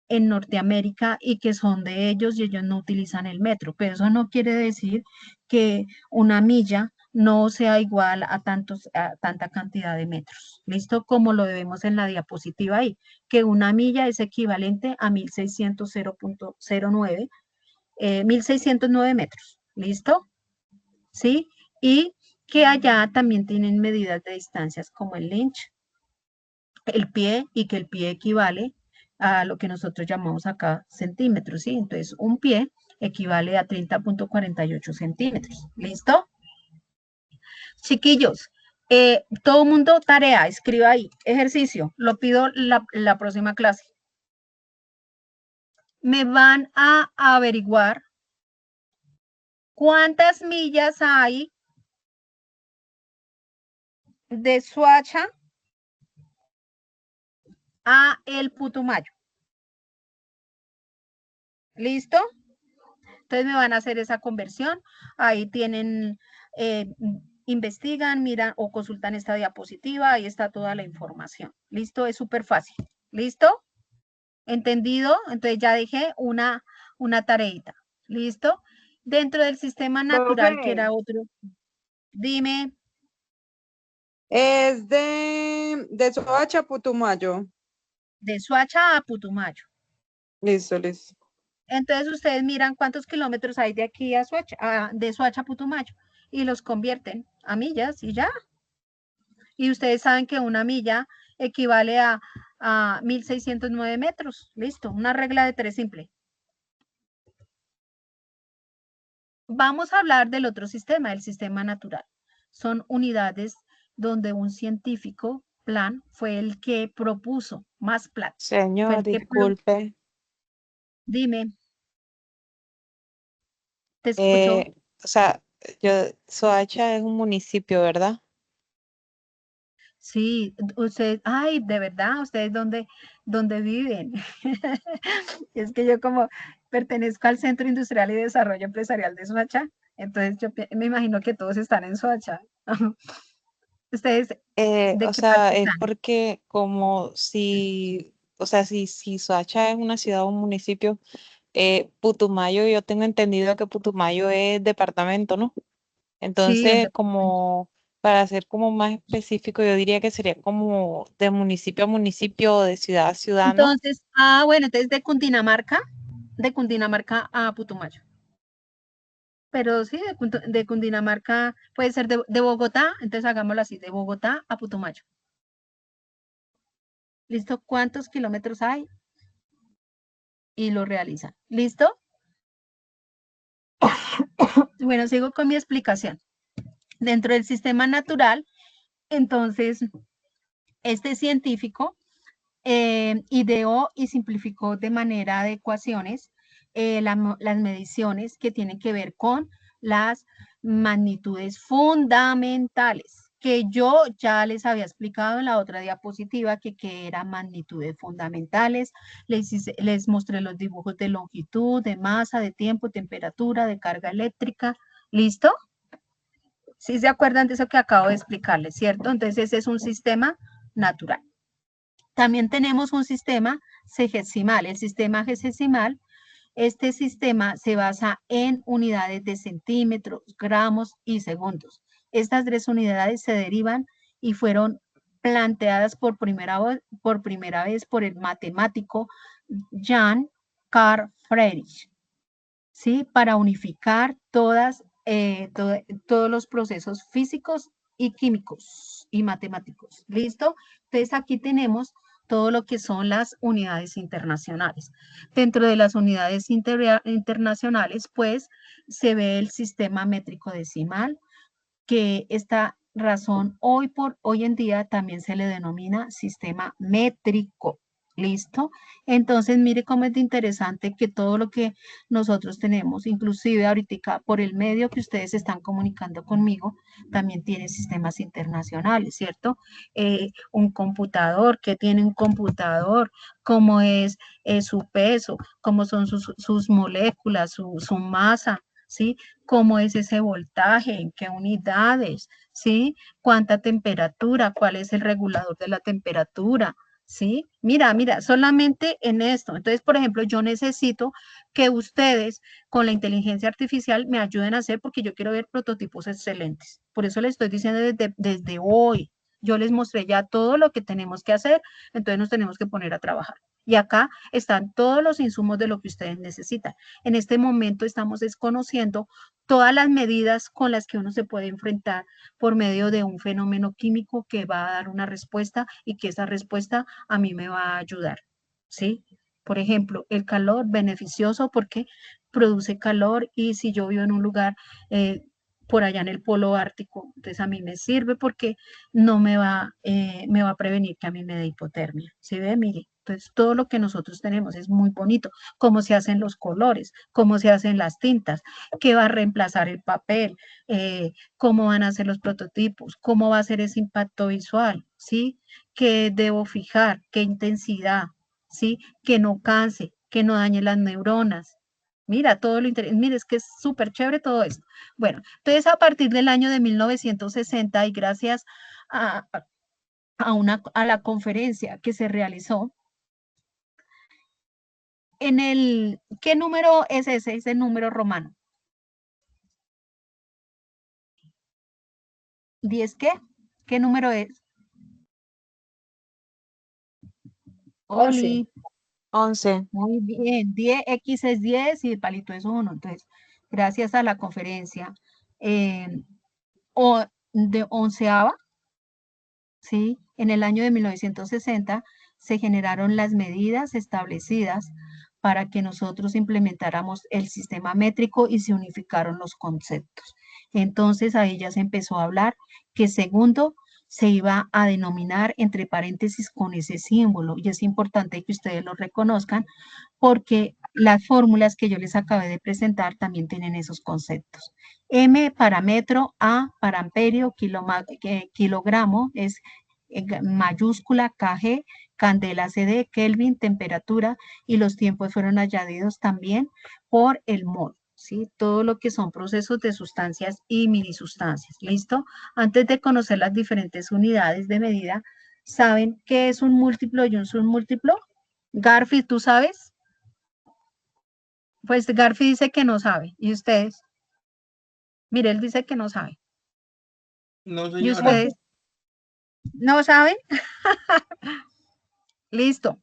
en Norteamérica y que son de ellos y ellos no utilizan el metro, pero eso no quiere decir que una milla no sea igual a tanta cantidad de metros. ¿Listo? Como lo vemos en la diapositiva ahí, que una milla es equivalente a 1600.09, 1609 metros. ¿Listo? ¿Sí? Y que allá también tienen medidas de distancias como el Lynch, el pie, y que el pie equivale a lo que nosotros llamamos acá centímetros, ¿sí? Entonces, un pie equivale a 30.48 centímetros. ¿Listo? Chiquillos, todo mundo tarea, escriba ahí, ejercicio, lo pido la próxima clase. Me van a averiguar cuántas millas hay de Soacha a el Putumayo. ¿Listo? Entonces me van a hacer esa conversión. Ahí tienen, investigan, miran o consultan esta diapositiva. Ahí está toda la información. ¿Listo? Es súper fácil. ¿Listo? ¿Entendido? Entonces ya dejé una tareita. ¿Listo? Dentro del sistema natural, Profe, que era otro. Dime. es de Soacha a Putumayo. De Soacha a Putumayo. Listo, listo. Entonces ustedes miran cuántos kilómetros hay de aquí a Soacha, de Soacha a Putumayo, y los convierten a millas y ya. Y ustedes saben que una milla equivale a 1609 metros. Listo, una regla de 3 simple. Vamos a hablar del otro sistema, el sistema natural. Son unidades donde un científico, Plan, fue el que propuso, más Plan. Señor, disculpe. Dime. Te escucho. O sea, Soacha es un municipio, ¿verdad? Sí, ustedes, ay, de verdad, ustedes dónde viven. Es que yo como pertenezco al Centro Industrial y Desarrollo Empresarial de Soacha, entonces yo me imagino que todos están en Soacha. ¿Ustedes de O qué sea, parte es están? porque como si, o sea, si Soacha es una ciudad o un municipio, Putumayo, yo tengo entendido que Putumayo es departamento, ¿no? Sí, el Entonces, como para ser como más específico, yo diría que sería como de municipio a municipio, de ciudad a ciudad, ¿no? entonces, bueno, entonces de Cundinamarca a Putumayo. Pero sí, de Cundinamarca, puede ser de Bogotá, entonces hagámoslo así, de Bogotá a Putumayo. ¿Listo? ¿Cuántos kilómetros hay? Y lo realizan. ¿Listo? Bueno, sigo con mi explicación. Dentro del sistema natural, entonces, este científico ideó y simplificó de manera de ecuaciones las mediciones que tienen que ver con las magnitudes fundamentales, que yo ya les había explicado en la otra diapositiva que eran magnitudes fundamentales. Les mostré los dibujos de longitud, de masa, de tiempo, temperatura, de carga eléctrica. ¿Listo? ¿Sí se acuerdan de eso que acabo de explicarles, cierto? Entonces ese es un sistema natural. También tenemos un sistema sexagesimal. El sistema sexagesimal, este sistema se basa en unidades de centímetros, gramos y segundos. Estas 3 unidades se derivan y fueron planteadas por primera vez por el matemático Jan Carl Friedrich, ¿sí? Para unificar todos los procesos físicos y químicos y matemáticos. ¿Listo? Entonces aquí tenemos todo lo que son las unidades internacionales. Dentro de las unidades internacionales, pues, se ve el sistema métrico decimal, que esta razón hoy en día también se le denomina sistema métrico. ¿Listo? Entonces, mire cómo es de interesante que todo lo que nosotros tenemos, inclusive ahorita por el medio que ustedes están comunicando conmigo, también tiene sistemas internacionales, ¿cierto? Un computador, ¿qué tiene un computador? ¿Cómo es su peso? ¿Cómo son sus moléculas, su masa? ¿sí? ¿Cómo es ese voltaje? ¿En qué unidades? ¿Sí? ¿Cuánta temperatura? ¿Cuál es el regulador de la temperatura? ¿Sí? Mira, solamente en esto. Entonces, por ejemplo, yo necesito que ustedes con la inteligencia artificial me ayuden a hacer porque yo quiero ver prototipos excelentes. Por eso les estoy diciendo desde hoy. Yo les mostré ya todo lo que tenemos que hacer, entonces nos tenemos que poner a trabajar. Y acá están todos los insumos de lo que ustedes necesitan. En este momento estamos desconociendo todas las medidas con las que uno se puede enfrentar por medio de un fenómeno químico que va a dar una respuesta y que esa respuesta a mí me va a ayudar, ¿sí? Por ejemplo, el calor beneficioso porque produce calor y si yo vivo en un lugar por allá en el polo ártico, entonces a mí me sirve porque no me va a prevenir que a mí me dé hipotermia. ¿Sí ve? Mire, entonces todo lo que nosotros tenemos es muy bonito, cómo se hacen los colores, cómo se hacen las tintas, qué va a reemplazar el papel, cómo van a ser los prototipos, cómo va a ser ese impacto visual, ¿sí? ¿Qué debo fijar? ¿Qué intensidad? ¿Sí? Que no canse, que no dañe las neuronas. Mira, todo lo interesante, mira, es que es súper chévere todo esto. Bueno, entonces a partir del año de 1960 y gracias a, a la conferencia que se realizó, ¿qué número es ese? Es el número romano. ¿10 qué? ¿Qué número es? 11. Oli, 11. muy bien. 10x es 10 y el palito es 1. Entonces, gracias a la conferencia de onceava, ¿sí? En el año de 1960 se generaron las medidas establecidas para que nosotros implementáramos el sistema métrico y se unificaron los conceptos. Entonces ahí ya se empezó a hablar que segundo se iba a denominar entre paréntesis con ese símbolo y es importante que ustedes lo reconozcan porque las fórmulas que yo les acabé de presentar también tienen esos conceptos. M para metro, A para amperio, kilogramo es mayúscula, kg, candela CD, Kelvin, temperatura y los tiempos fueron añadidos también por el mol. ¿Sí? Todo lo que son procesos de sustancias y minisustancias. ¿Listo? Antes de conocer las diferentes unidades de medida, ¿saben qué es un múltiplo y un submúltiplo? Garfield, ¿tú sabes? Pues Garfield dice que no sabe. ¿Y ustedes? Mire, él dice que no sabe. No, ¿Y señora. ustedes? ¿No saben? Listo.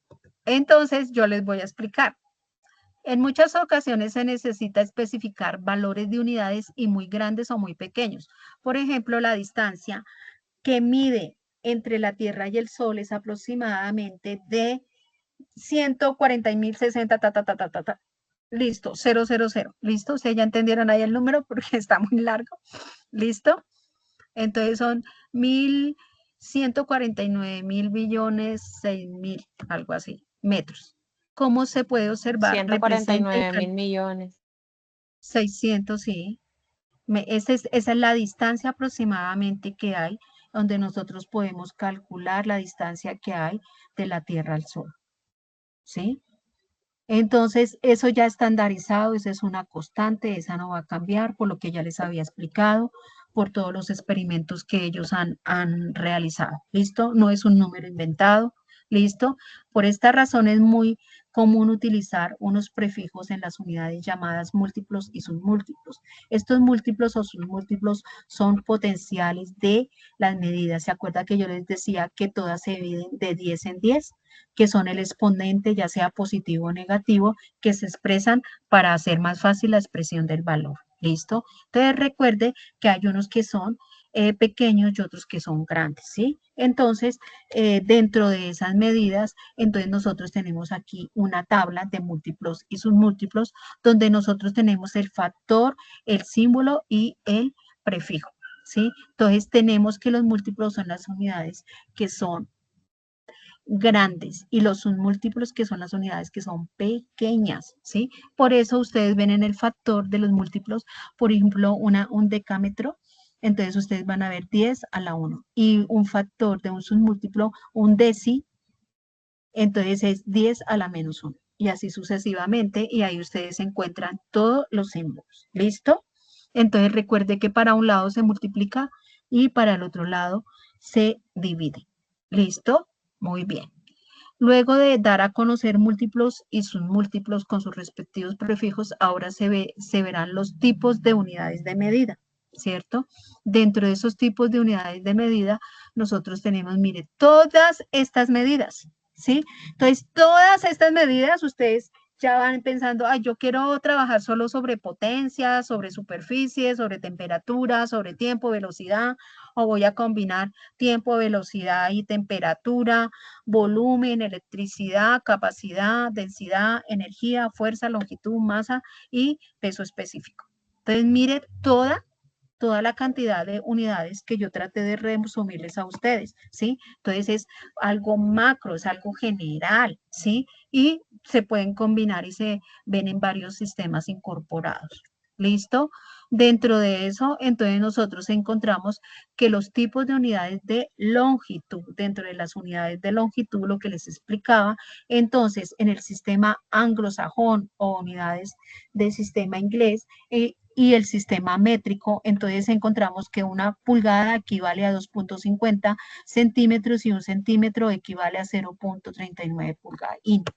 Entonces, yo les voy a explicar. En muchas ocasiones se necesita especificar valores de unidades y muy grandes o muy pequeños. Por ejemplo, la distancia que mide entre la Tierra y el Sol es aproximadamente de 140.060, Listo, 000. ¿Listo? Ustedes ya entendieron ahí el número porque está muy largo. ¿Listo? Entonces son 1.149.000.000.000.000, algo así, metros. ¿Cómo se puede observar? Representa 149.000.000.000. 600, sí. Esa es la distancia aproximadamente que hay, donde nosotros podemos calcular la distancia que hay de la Tierra al Sol. ¿Sí? Entonces, eso ya estandarizado, esa es una constante, esa no va a cambiar, por lo que ya les había explicado, por todos los experimentos que ellos han realizado. ¿Listo? No es un número inventado. ¿Listo? Por esta razón es muy común utilizar unos prefijos en las unidades llamadas múltiplos y submúltiplos. Estos múltiplos o submúltiplos son potenciales de las medidas. ¿Se acuerda que yo les decía que todas se dividen de 10 en 10? Que son el exponente, ya sea positivo o negativo, que se expresan para hacer más fácil la expresión del valor. ¿Listo? Entonces recuerde que hay unos que son pequeños y otros que son grandes, ¿sí? Entonces, dentro de esas medidas, entonces nosotros tenemos aquí una tabla de múltiplos y submúltiplos, donde nosotros tenemos el factor, el símbolo y el prefijo, ¿sí? Entonces, tenemos que los múltiplos son las unidades que son grandes y los submúltiplos que son las unidades que son pequeñas, ¿sí? Por eso ustedes ven en el factor de los múltiplos, por ejemplo, un decámetro, entonces ustedes van a ver 10 a la 1 y un factor de un submúltiplo, un deci, entonces es 10 a la menos 1. y así sucesivamente, y ahí ustedes encuentran todos los símbolos. ¿Listo? Entonces recuerde que para un lado se multiplica y para el otro lado se divide. ¿Listo? Muy bien. Luego de dar a conocer múltiplos y sus múltiplos con sus respectivos prefijos, ahora se verán los tipos de unidades de medida, ¿cierto? Dentro de esos tipos de unidades de medida, nosotros tenemos, mire, todas estas medidas, ¿sí? Entonces, todas estas medidas, ustedes ya van pensando, ay, yo quiero trabajar solo sobre potencia, sobre superficie, sobre temperatura, sobre tiempo, velocidad, o voy a combinar tiempo, velocidad y temperatura, volumen, electricidad, capacidad, densidad, energía, fuerza, longitud, masa y peso específico. Entonces, mire toda la cantidad de unidades que yo traté de resumirles a ustedes, ¿sí? Entonces es algo macro, es algo general, ¿sí? Y se pueden combinar y se ven en varios sistemas incorporados. ¿Listo? Dentro de eso, entonces nosotros encontramos que los tipos de unidades de longitud, dentro de las unidades de longitud, lo que les explicaba, entonces en el sistema anglosajón o unidades del sistema inglés, y el sistema métrico, entonces encontramos que una pulgada equivale a 2.50 centímetros y un centímetro equivale a 0.39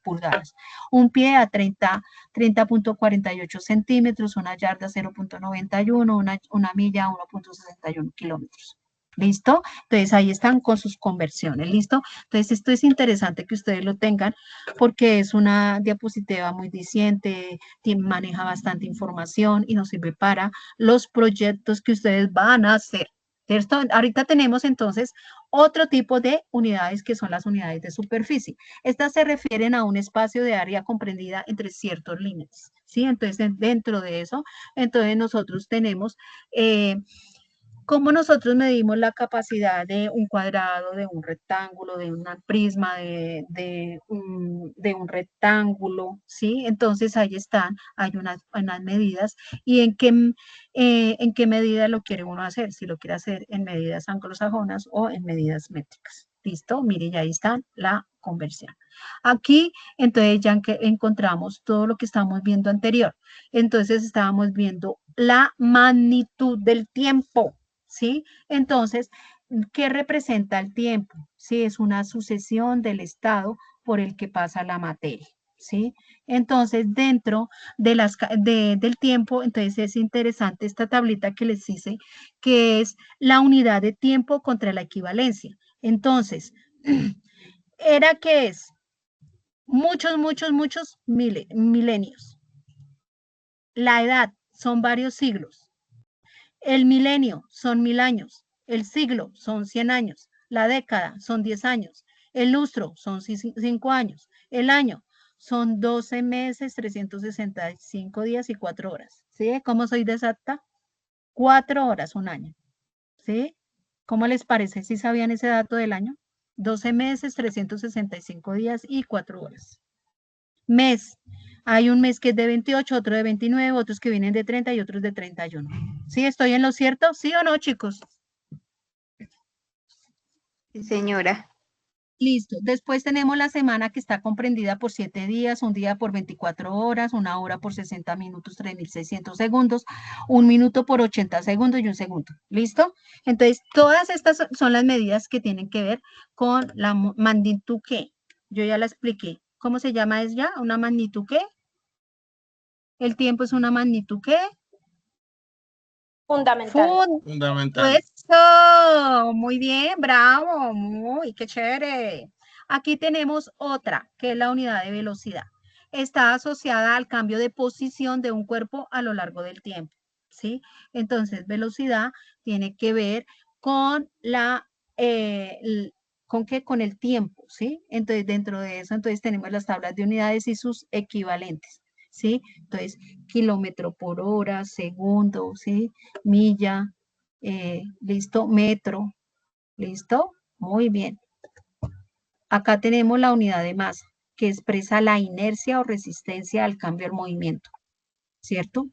pulgadas. Un pie a 30.48 centímetros, una yarda 0.91, una milla a 1.61 kilómetros. ¿Listo? Entonces ahí están con sus conversiones, ¿listo? Entonces esto es interesante que ustedes lo tengan porque es una diapositiva muy diciente, maneja bastante información y nos sirve para los proyectos que ustedes van a hacer. ¿Cierto? Ahorita tenemos entonces otro tipo de unidades que son las unidades de superficie. Estas se refieren a un espacio de área comprendida entre ciertos límites, ¿sí? Entonces dentro de eso, entonces nosotros tenemos... ¿cómo nosotros medimos la capacidad de un cuadrado, de un rectángulo, de una prisma, de un rectángulo? ¿Sí? Entonces ahí están, hay unas medidas y en qué medida lo quiere uno hacer, si lo quiere hacer en medidas anglosajonas o en medidas métricas. ¿Listo? Mire, ya ahí está la conversión. Aquí, entonces ya encontramos todo lo que estábamos viendo anterior. Entonces estábamos viendo la magnitud del tiempo. ¿Sí? Entonces, ¿qué representa el tiempo? Sí, es una sucesión del estado por el que pasa la materia, ¿sí? Entonces, dentro de del tiempo, entonces es interesante esta tablita que les hice, que es la unidad de tiempo contra la equivalencia. Entonces, ¿era qué es? Muchos milenios. La edad son varios siglos. El milenio son 1000 años, el siglo son 100 años, la década son 10 años, el lustro son 5 años, el año son 12 meses, 365 días y 4 horas. ¿Sí? ¿Cómo soy de exacta? 4 horas un año. ¿Sí? ¿Cómo les parece? ¿Sí sabían ese dato del año? 12 meses, 365 días y 4 horas. Mes. Hay un mes que es de 28, otro de 29, otros que vienen de 30 y otros de 31. ¿Sí estoy en lo cierto? ¿Sí o no, chicos? Sí, señora. Listo. Después tenemos la semana que está comprendida por 7 días, un día por 24 horas, una hora por 60 minutos, 3600 segundos, un minuto por 80 segundos y un segundo. ¿Listo? Entonces, todas estas son las medidas que tienen que ver con la magnitud que. Yo ya la expliqué. ¿Cómo se llama? ¿Es ya una magnitud qué? El tiempo es una magnitud ¿qué? Fundamental. Fundamental. Eso, muy bien, bravo, muy, qué chévere. Aquí tenemos otra, que es la unidad de velocidad. Está asociada al cambio de posición de un cuerpo a lo largo del tiempo, ¿sí? Entonces, velocidad tiene que ver con con el tiempo, ¿sí? Entonces, dentro de eso, entonces tenemos las tablas de unidades y sus equivalentes, ¿sí? Entonces, kilómetro por hora, segundo, ¿sí? Milla, listo, metro, listo, muy bien. Acá tenemos la unidad de masa, que expresa la inercia o resistencia al cambio del movimiento, ¿cierto?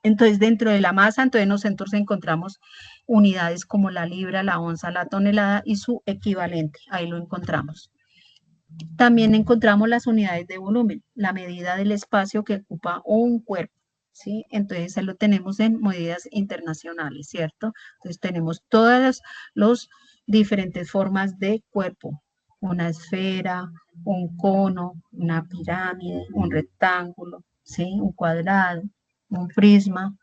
Entonces, dentro de la masa, entonces nosotros encontramos unidades como la libra, la onza, la tonelada y su equivalente, ahí lo encontramos. También encontramos las unidades de volumen, la medida del espacio que ocupa un cuerpo, ¿sí? Entonces, lo tenemos en medidas internacionales, ¿cierto? Entonces, tenemos todas las diferentes formas de cuerpo, una esfera, un cono, una pirámide, un rectángulo, ¿sí? Un cuadrado, un prisma.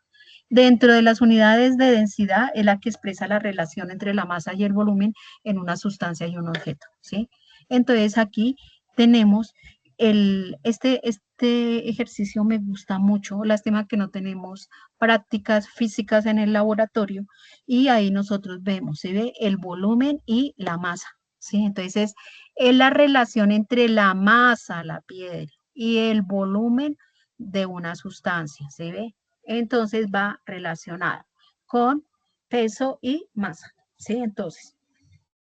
Dentro de las unidades de densidad es la que expresa la relación entre la masa y el volumen en una sustancia y un objeto, ¿sí? Entonces aquí tenemos este ejercicio me gusta mucho, lástima que no tenemos prácticas físicas en el laboratorio y ahí nosotros vemos, se ve el volumen y la masa, ¿sí? Entonces es la relación entre la masa, la piedra, y el volumen de una sustancia, ¿se ve? Entonces va relacionada con peso y masa, ¿sí? Entonces,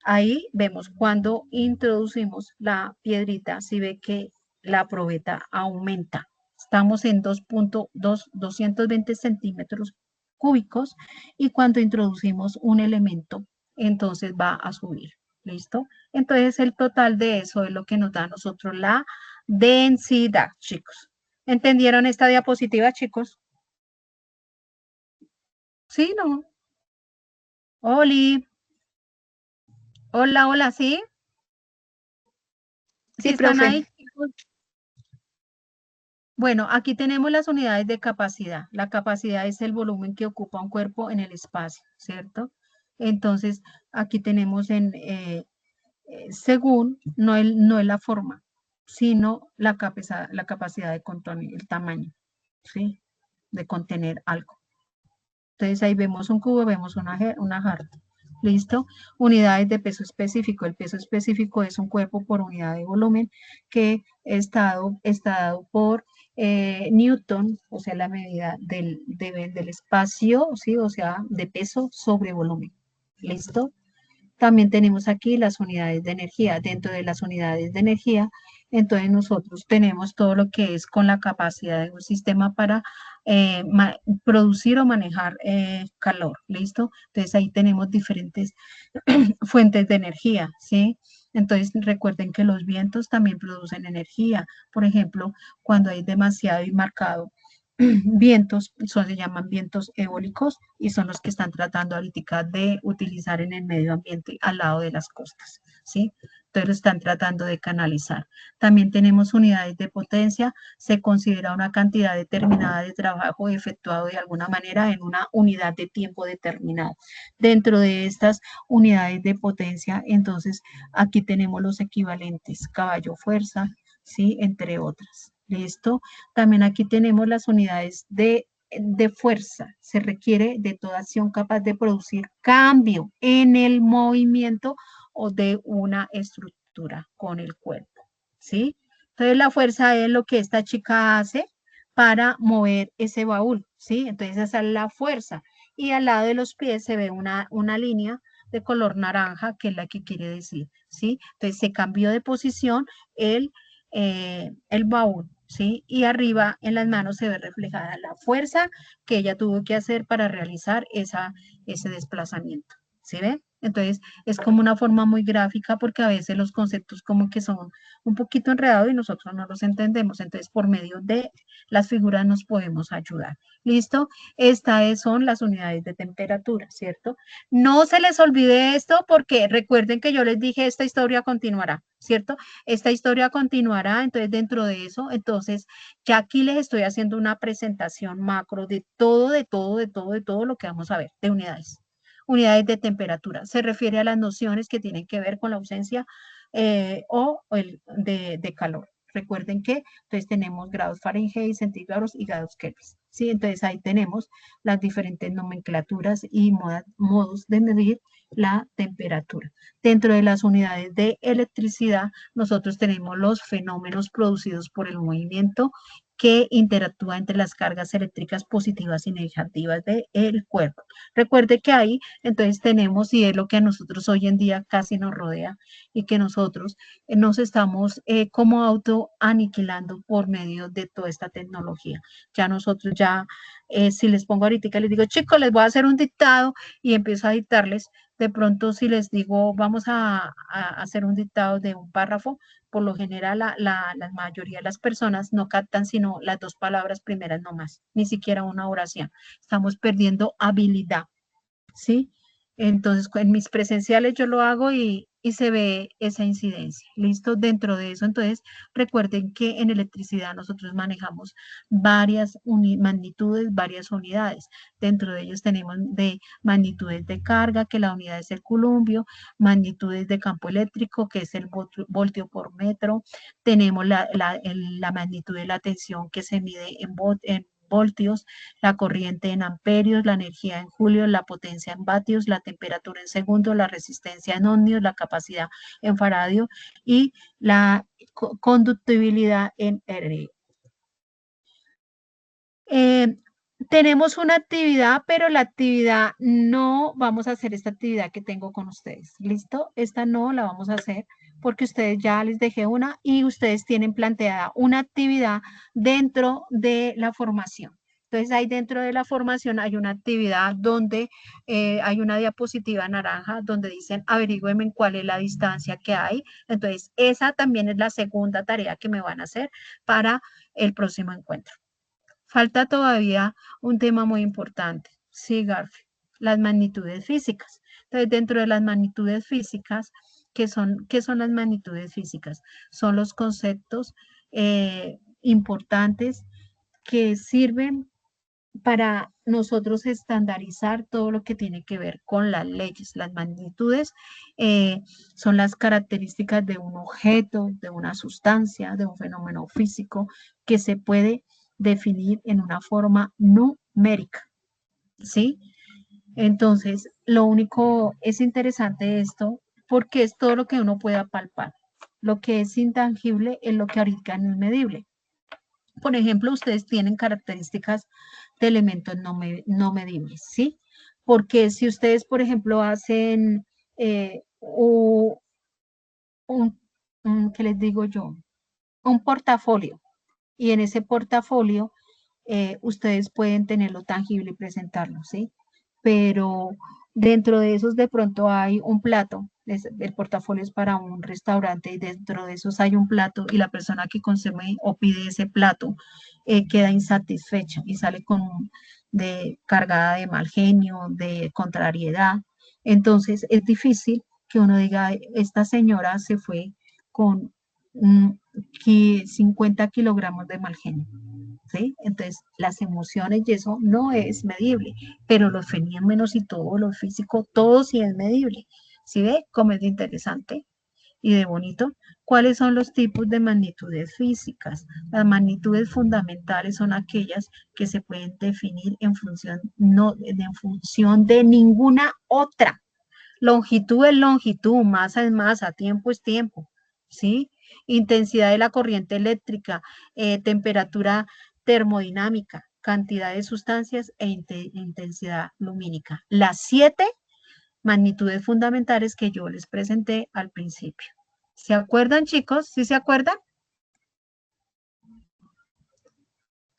ahí vemos cuando introducimos la piedrita, si ve que la probeta aumenta. Estamos en 220 centímetros cúbicos y cuando introducimos un elemento, entonces va a subir. ¿Listo? Entonces el total de eso es lo que nos da a nosotros la densidad, chicos. ¿Entendieron esta diapositiva, chicos? ¿Sí, no? Oli. Hola, hola, ¿sí? ¿Sí Sí, están profe. ahí, chicos? Bueno, aquí tenemos las unidades de capacidad. La capacidad es el volumen que ocupa un cuerpo en el espacio, ¿cierto? Entonces, aquí tenemos según, no es la forma, sino la capacidad de contener, el tamaño, ¿sí? De contener algo. Entonces, ahí vemos un cubo, vemos una jarra. ¿Listo? Unidades de peso específico. El peso específico es un cuerpo por unidad de volumen que está dado por Newton, o sea, la medida del espacio, ¿sí? O sea, de peso sobre volumen. ¿Listo? También tenemos aquí las unidades de energía. Dentro de las unidades de energía, entonces nosotros tenemos todo lo que es con la capacidad de un sistema para producir o manejar calor, ¿listo? Entonces ahí tenemos diferentes fuentes de energía, ¿sí? Entonces recuerden que los vientos también producen energía. Por ejemplo, cuando hay demasiado y marcado vientos, se llaman vientos eólicos y son los que están tratando ahorita de utilizar en el medio ambiente al lado de las costas, ¿sí? Entonces lo están tratando de canalizar. También tenemos unidades de potencia, se considera una cantidad determinada de trabajo efectuado de alguna manera en una unidad de tiempo determinado. Dentro de estas unidades de potencia, entonces aquí tenemos los equivalentes, caballo fuerza, ¿sí? Entre otras. ¿Listo? También aquí tenemos las unidades de fuerza. Se requiere de toda acción capaz de producir cambio en el movimiento o de una estructura con el cuerpo. ¿Sí? Entonces la fuerza es lo que esta chica hace para mover ese baúl. ¿Sí? Entonces esa es la fuerza. Y al lado de los pies se ve una línea de color naranja, que es la que quiere decir. ¿Sí? Entonces se cambió de posición el baúl, ¿sí? Y arriba en las manos se ve reflejada la fuerza que ella tuvo que hacer para realizar ese desplazamiento, ¿sí ve? Entonces, es como una forma muy gráfica porque a veces los conceptos como que son un poquito enredados y nosotros no los entendemos. Entonces, por medio de las figuras nos podemos ayudar. ¿Listo? Estas son las unidades de temperatura, ¿cierto? No se les olvide esto porque recuerden que yo les dije esta historia continuará, ¿cierto? Esta historia continuará, entonces dentro de eso, entonces ya aquí les estoy haciendo una presentación macro de todo lo que vamos a ver, de unidades. Unidades de temperatura. Se refiere a las nociones que tienen que ver con la ausencia de calor. Recuerden que entonces tenemos grados Fahrenheit, centígrados y grados Kelvin. ¿Sí? Entonces ahí tenemos las diferentes nomenclaturas y modos de medir la temperatura. Dentro de las unidades de electricidad, nosotros tenemos los fenómenos producidos por el movimiento que interactúa entre las cargas eléctricas positivas y negativas del cuerpo. Recuerde que ahí entonces tenemos, y es lo que a nosotros hoy en día casi nos rodea, y que nosotros nos estamos como autoaniquilando por medio de toda esta tecnología. Ya nosotros si les pongo ahorita, les digo, chicos, les voy a hacer un dictado y empiezo a dictarles, De pronto, si les digo, vamos a hacer un dictado de un párrafo, por lo general la mayoría de las personas no captan sino las 2 palabras primeras nomás, ni siquiera una oración. Estamos perdiendo habilidad, ¿sí? Entonces, en mis presenciales yo lo hago y se ve esa incidencia. ¿Listo? Dentro de eso, entonces, recuerden que en electricidad nosotros manejamos varias magnitudes, varias unidades. Dentro de ellos tenemos de magnitudes de carga, que la unidad es el columbio, magnitudes de campo eléctrico, que es el voltio por metro. Tenemos la magnitud de la tensión que se mide en voltios, la corriente en amperios, la energía en julios, la potencia en vatios, la temperatura en segundos, la resistencia en ohmios, la capacidad en faradio y la conductibilidad en R. Tenemos una actividad, pero la actividad no vamos a hacer esta actividad que tengo con ustedes. ¿Listo? Esta no la vamos a hacer porque ustedes ya les dejé una y ustedes tienen planteada una actividad dentro de la formación. Entonces, ahí dentro de la formación hay una actividad donde hay una diapositiva naranja donde dicen averigüen cuál es la distancia que hay. Entonces, esa también es la segunda tarea que me van a hacer para el próximo encuentro. Falta todavía un tema muy importante. Sí, Garfield, las magnitudes físicas. Entonces, dentro de las magnitudes físicas, ¿qué son las magnitudes físicas? Son los conceptos importantes que sirven para nosotros estandarizar todo lo que tiene que ver con las leyes. Las magnitudes son las características de un objeto, de una sustancia, de un fenómeno físico que se puede definir en una forma numérica, ¿sí? Entonces, lo único es interesante esto porque es todo lo que uno pueda palpar. Lo que es intangible es lo que ahorita no es medible. Por ejemplo, ustedes tienen características de elementos no medibles, ¿sí? Porque si ustedes, por ejemplo, hacen ¿qué les digo yo? Un portafolio, y en ese portafolio ustedes pueden tenerlo tangible y presentarlo, ¿sí? Pero dentro de esos de pronto hay un plato, el portafolio es para un restaurante y dentro de esos hay un plato y la persona que consume o pide ese plato queda insatisfecha y sale cargada de mal genio, de contrariedad. Entonces es difícil que uno diga, esta señora se fue con 50 kilogramos de mal genio. ¿Sí? Entonces, las emociones y eso no es medible, pero los fenómenos y todo lo físico, todo sí es medible. ¿Sí ve cómo es de interesante y de bonito? ¿Cuáles son los tipos de magnitudes físicas? Las magnitudes fundamentales son aquellas que se pueden definir en función de ninguna otra. Longitud es longitud, masa es masa, tiempo es tiempo, ¿sí? Intensidad de la corriente eléctrica, temperatura termodinámica, cantidad de sustancias e intensidad lumínica. Las 7 magnitudes fundamentales que yo les presenté al principio. ¿Se acuerdan, chicos? ¿Sí se acuerdan?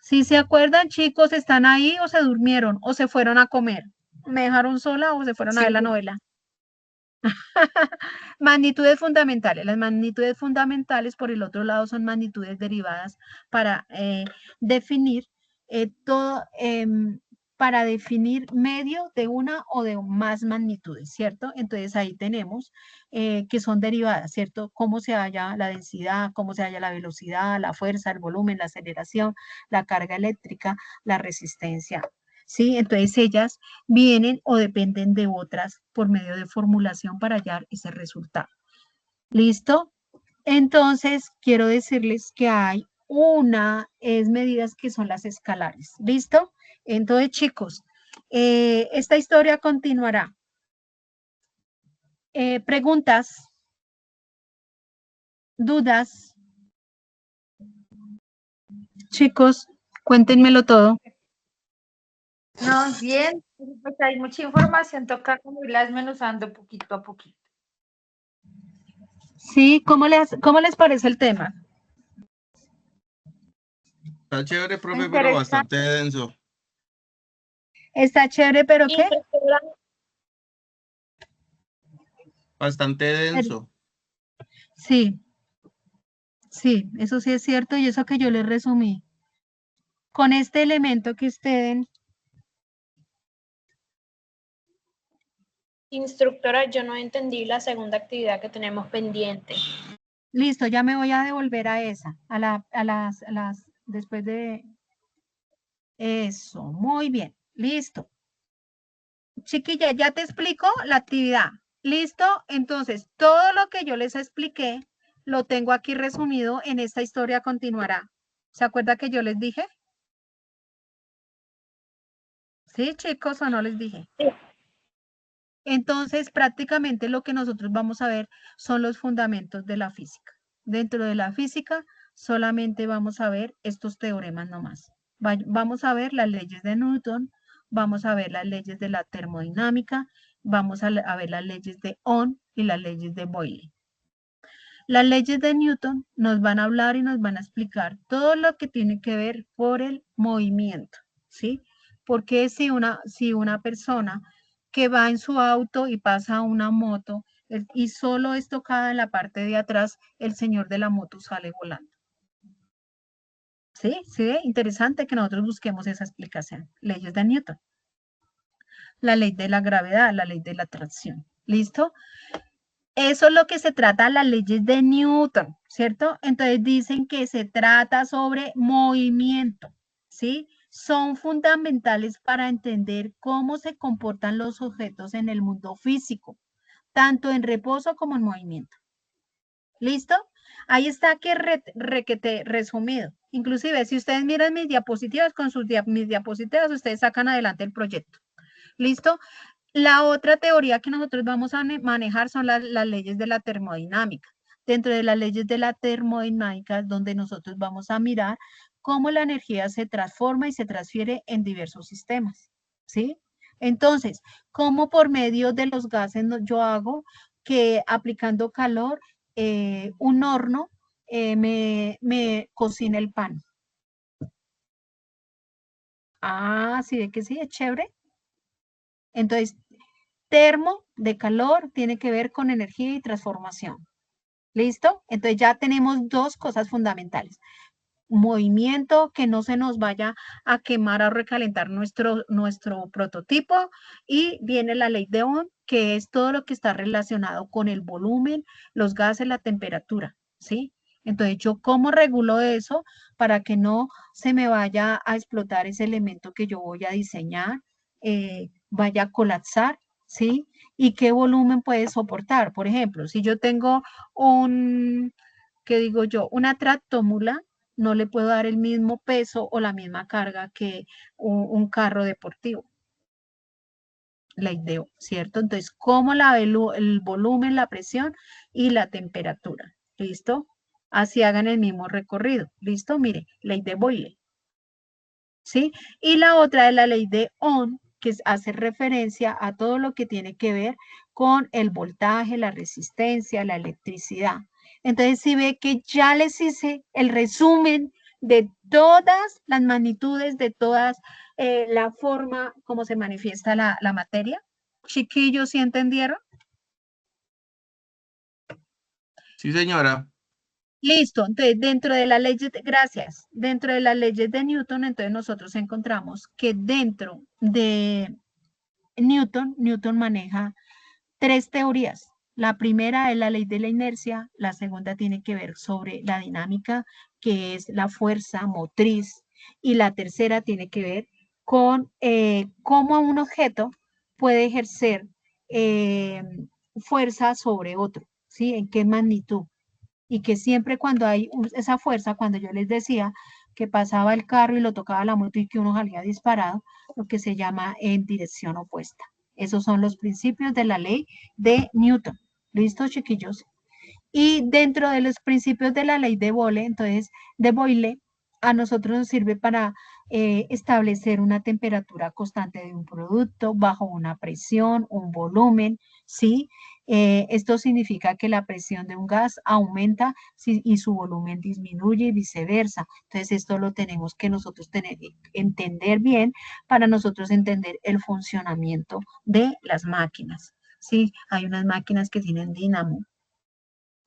¿Sí se acuerdan, chicos? ¿Están ahí o se durmieron o se fueron a comer? ¿Me dejaron sola o se fueron a ver la novela? Magnitudes fundamentales. Las magnitudes fundamentales, por el otro lado, son magnitudes derivadas para definir para definir medio de una o de más magnitudes, ¿cierto? Entonces ahí tenemos que son derivadas, ¿cierto? Cómo se halla la densidad, cómo se halla la velocidad, la fuerza, el volumen, la aceleración, la carga eléctrica, la resistencia. ¿Sí? Entonces ellas vienen o dependen de otras por medio de formulación para hallar ese resultado. ¿Listo? Entonces, quiero decirles que hay medidas que son las escalares. ¿Listo? Entonces, chicos, esta historia continuará. Preguntas, dudas. Chicos, cuéntenmelo todo. No, bien, pues hay mucha información, toca como irla desmenuzando poquito a poquito. Sí, ¿cómo les parece el tema? Está chévere, profe, pero bastante denso. Está chévere, pero ¿qué? Bastante denso. Sí, sí, eso sí es cierto y eso que yo les resumí. Con este elemento que ustedes, Instructora, yo no entendí la segunda actividad que tenemos pendiente. listo, ya me voy a devolver a esa, después de eso, muy bien, listo. Chiquilla, ya te explico la actividad. ¿Listo? Entonces, todo lo que yo les expliqué, lo tengo aquí resumido en esta historia continuará. ¿Se acuerda que yo les dije? ¿Sí, chicos, o no les dije? Sí. Entonces, prácticamente lo que nosotros vamos a ver son los fundamentos de la física. Dentro de la física, solamente vamos a ver estos teoremas nomás. Vamos a ver las leyes de Newton, vamos a ver las leyes de la termodinámica, vamos a ver las leyes de Ohm y las leyes de Boyle. Las leyes de Newton nos van a hablar y nos van a explicar todo lo que tiene que ver por el movimiento, ¿sí? Porque si una persona que va en su auto y pasa una moto y solo es tocada en la parte de atrás, el señor de la moto sale volando. ¿Sí? ¿Sí? Interesante que nosotros busquemos esa explicación. Leyes de Newton. La ley de la gravedad, la ley de la atracción. ¿Listo? Eso es lo que se trata las leyes de Newton, ¿cierto? Entonces dicen que se trata sobre movimiento, ¿sí? Son fundamentales para entender cómo se comportan los objetos en el mundo físico, tanto en reposo como en movimiento. ¿Listo? Ahí está que requete resumido. Inclusive, si ustedes miran mis diapositivas, con mis diapositivas, ustedes sacan adelante el proyecto. ¿Listo? La otra teoría que nosotros vamos a manejar son las leyes de la termodinámica. Dentro de las leyes de la termodinámica, donde nosotros vamos a mirar cómo la energía se transforma y se transfiere en diversos sistemas, ¿sí? Entonces, cómo por medio de los gases yo hago que aplicando calor, un horno me cocina el pan. Ah, sí, de que sí, es chévere. Entonces, termo de calor tiene que ver con energía y transformación. ¿Listo? Entonces ya tenemos dos cosas fundamentales. Movimiento, que no se nos vaya a quemar o recalentar nuestro prototipo, y viene la ley de Ohm, que es todo lo que está relacionado con el volumen, los gases, la temperatura, ¿sí? Entonces, ¿yo cómo regulo eso para que no se me vaya a explotar ese elemento que yo voy a diseñar, vaya a colapsar, ¿sí? ¿Y qué volumen puede soportar? Por ejemplo, si yo tengo ¿qué digo yo? Una tractómula, no le puedo dar el mismo peso o la misma carga que un carro deportivo. La idea, ¿cierto? Entonces, ¿cómo el volumen, la presión y la temperatura? ¿Listo? Así hagan el mismo recorrido. ¿Listo? Mire, ley de Boyle. ¿Sí? Y la otra es la ley de Ohm, que hace referencia a todo lo que tiene que ver con el voltaje, la resistencia, la electricidad. Entonces, si ve que ya les hice el resumen de todas las magnitudes, de todas la forma como se manifiesta la materia. Chiquillos, ¿sí entendieron? Sí, señora. Listo, entonces dentro de las leyes, gracias, dentro de las leyes de Newton, entonces nosotros encontramos que dentro de Newton maneja tres teorías. La primera es la ley de la inercia, la segunda tiene que ver sobre la dinámica, que es la fuerza motriz, y la tercera tiene que ver con cómo un objeto puede ejercer fuerza sobre otro, ¿sí? ¿En qué magnitud? Y que siempre cuando hay esa fuerza, cuando yo les decía que pasaba el carro y lo tocaba la moto y que uno salía disparado, lo que se llama en dirección opuesta. Esos son los principios de la ley de Newton. ¿Listo, chiquillos? Y dentro de los principios de la ley de Boyle, entonces, de Boyle, a nosotros nos sirve para establecer una temperatura constante de un producto bajo una presión, un volumen, ¿sí? Esto significa que la presión de un gas aumenta y su volumen disminuye y viceversa. Entonces, esto lo tenemos que nosotros entender bien para nosotros entender el funcionamiento de las máquinas. ¿sí? Hay unas máquinas que tienen dínamo.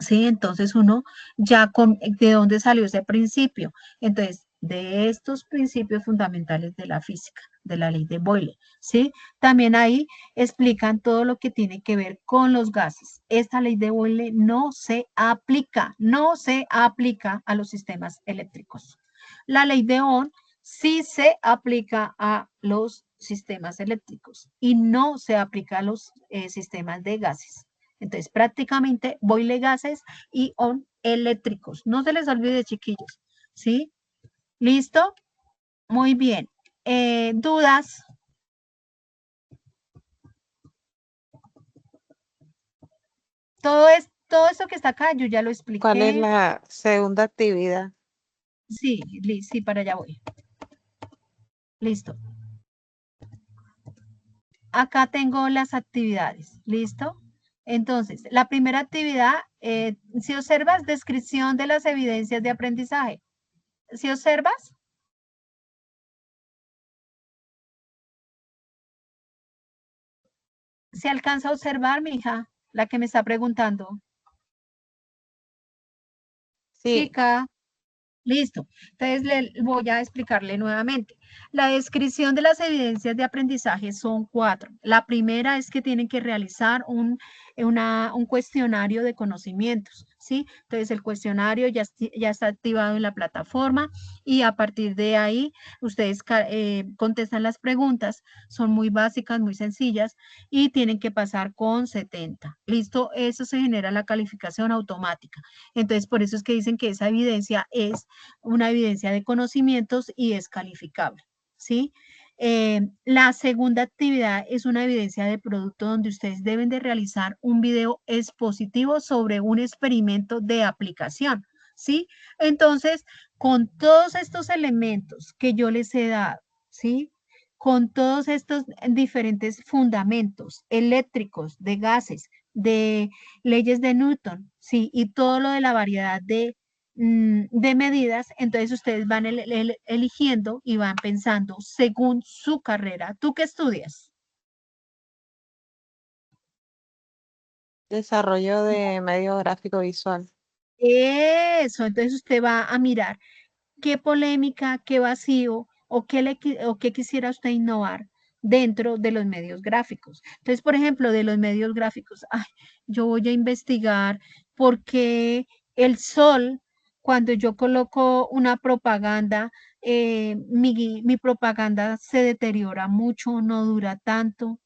¿Sí? Entonces uno ya ¿de dónde salió ese principio? Entonces, de estos principios fundamentales de la física, de la ley de Boyle, ¿sí? También ahí explican todo lo que tiene que ver con los gases. Esta ley de Boyle no se aplica a los sistemas eléctricos. La ley de Ohm sí se aplica a los sistemas eléctricos y no se aplica a los sistemas de gases. Entonces, prácticamente boile gases y Ohm eléctricos. No se les olvide, chiquillos. ¿Sí? ¿Listo? Muy bien. ¿Dudas? Todo esto que está acá, yo ya lo expliqué. ¿Cuál es la segunda actividad? Sí, sí, para allá voy. Listo. Acá tengo las actividades. ¿Listo? Entonces, la primera actividad, si observas, descripción de las evidencias de aprendizaje. ¿Si observas? ¿Se alcanza a observar, mi hija? La que me está preguntando. Sí. Chica. Listo. Entonces, voy a explicarle nuevamente. La descripción de las evidencias de aprendizaje son 4. La primera es que tienen que realizar un cuestionario de conocimientos, ¿sí? Entonces, el cuestionario ya está activado en la plataforma y a partir de ahí, ustedes contestan las preguntas. Son muy básicas, muy sencillas y tienen que pasar con 70. ¿Listo? Eso se genera la calificación automática. Entonces, por eso es que dicen que esa evidencia es una evidencia de conocimientos y es calificable, ¿sí? La segunda actividad es una evidencia de producto donde ustedes deben de realizar un video expositivo sobre un experimento de aplicación, ¿sí? Entonces, con todos estos elementos que yo les he dado, ¿sí? Con todos estos diferentes fundamentos eléctricos, de gases, de leyes de Newton, ¿sí? Y todo lo de la variedad de medidas, entonces ustedes van eligiendo y van pensando según su carrera. ¿Tú qué estudias? Desarrollo de medio gráfico visual. Eso, entonces usted va a mirar qué polémica, qué vacío o qué quisiera usted innovar dentro de los medios gráficos. Entonces, por ejemplo, de los medios gráficos, yo voy a investigar por qué el sol, cuando yo coloco una propaganda, mi propaganda se deteriora mucho, no dura tanto.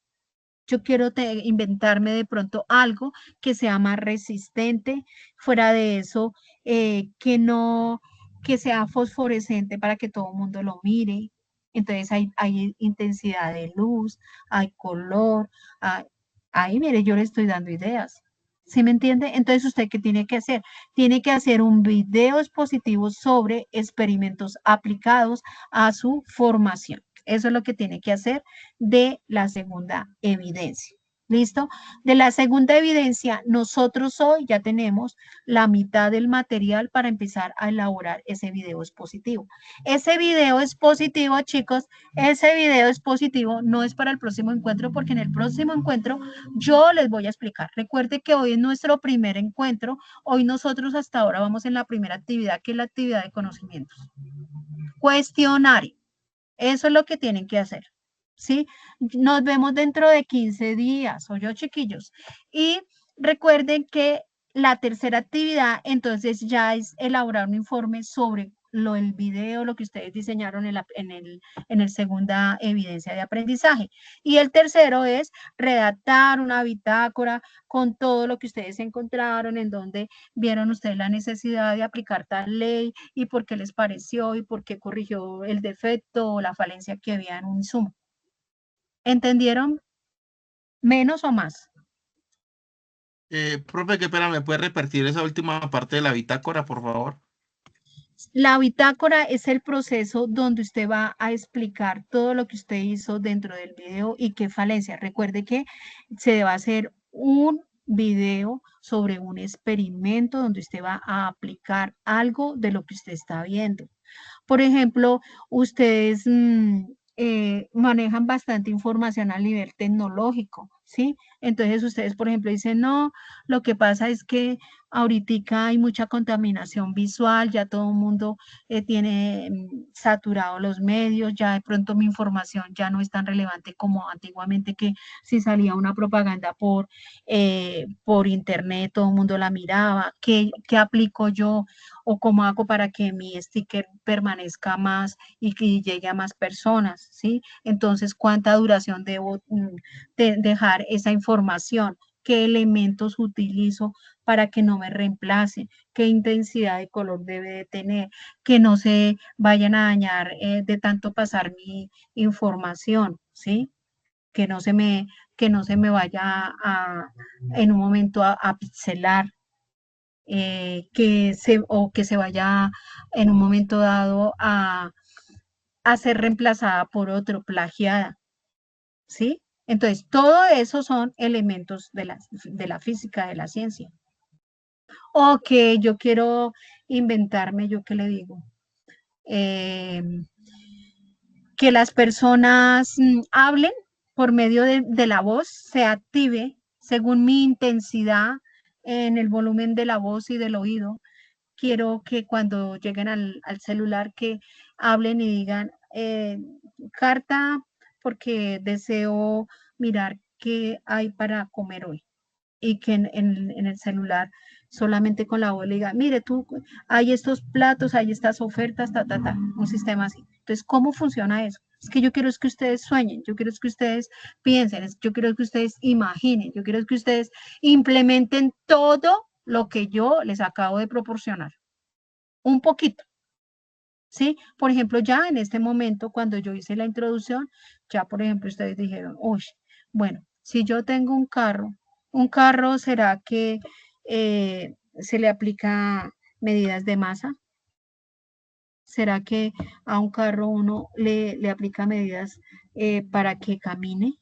Yo quiero inventarme de pronto algo que sea más resistente, fuera de eso, que sea fosforescente para que todo el mundo lo mire. Entonces hay intensidad de luz, hay color, ahí mire, yo le estoy dando ideas. ¿Sí me entiende? Entonces, ¿usted qué tiene que hacer? Tiene que hacer un video expositivo sobre experimentos aplicados a su formación. Eso es lo que tiene que hacer de la segunda evidencia. ¿Listo? De la segunda evidencia, nosotros hoy ya tenemos la mitad del material para empezar a elaborar ese video expositivo. Ese video expositivo, chicos, ese video expositivo no es para el próximo encuentro porque en el próximo encuentro yo les voy a explicar. Recuerde que hoy es nuestro primer encuentro. Hoy nosotros hasta ahora vamos en la primera actividad, que es la actividad de conocimientos. Cuestionario. Eso es lo que tienen que hacer. ¿Sí? Nos vemos dentro de 15 días, oye, chiquillos. Y recuerden que la tercera actividad, entonces, ya es elaborar un informe sobre el video, lo que ustedes diseñaron en el segunda evidencia de aprendizaje. Y el tercero es redactar una bitácora con todo lo que ustedes encontraron, en donde vieron ustedes la necesidad de aplicar tal ley y por qué les pareció y por qué corrigió el defecto o la falencia que había en un insumo. ¿Entendieron? ¿Menos o más? Profe, qué pena, ¿me puede repetir esa última parte de la bitácora, por favor? La bitácora es el proceso donde usted va a explicar todo lo que usted hizo dentro del video y qué falencia. Recuerde que se va a hacer un video sobre un experimento donde usted va a aplicar algo de lo que usted está viendo. Por ejemplo, ustedes manejan bastante información a nivel tecnológico, ¿sí? Entonces ustedes, por ejemplo, dicen, no, lo que pasa es que ahorita hay mucha contaminación visual, ya todo el mundo tiene saturado los medios, ya de pronto mi información ya no es tan relevante como antiguamente, que si salía una propaganda por internet, todo el mundo la miraba. ¿Qué aplico yo o cómo hago para que mi sticker permanezca más y que llegue a más personas, ¿sí? Entonces, ¿cuánta duración debo dejar esa información? ¿Qué elementos utilizo para que no me reemplace? ¿Qué intensidad de color debe de tener? Que no se vayan a dañar de tanto pasar mi información, ¿sí? Que no se me vaya en un momento a pixelar, o que se vaya en un momento dado a ser reemplazada por otro, plagiada, ¿sí? Entonces, todo eso son elementos de la física, de la ciencia. O que yo quiero inventarme, ¿yo qué le digo? Que las personas hablen por medio de la voz, se active según mi intensidad en el volumen de la voz y del oído. Quiero que cuando lleguen al celular que hablen y digan, carta, porque deseo mirar qué hay para comer hoy. Y que en el celular solamente con la voz le diga, mire tú, hay estos platos, hay estas ofertas, un sistema así. Entonces, ¿cómo funciona eso? Es que yo quiero es que ustedes sueñen, yo quiero es que ustedes piensen, yo quiero que ustedes imaginen, yo quiero es que ustedes implementen todo lo que yo les acabo de proporcionar. Un poquito, ¿sí? Por ejemplo, ya en este momento, cuando yo hice la introducción, ya por ejemplo ustedes dijeron, uy, bueno, si yo tengo un carro, ¿será que se le aplica medidas de masa? ¿Será que a un carro uno le aplica medidas para que camine?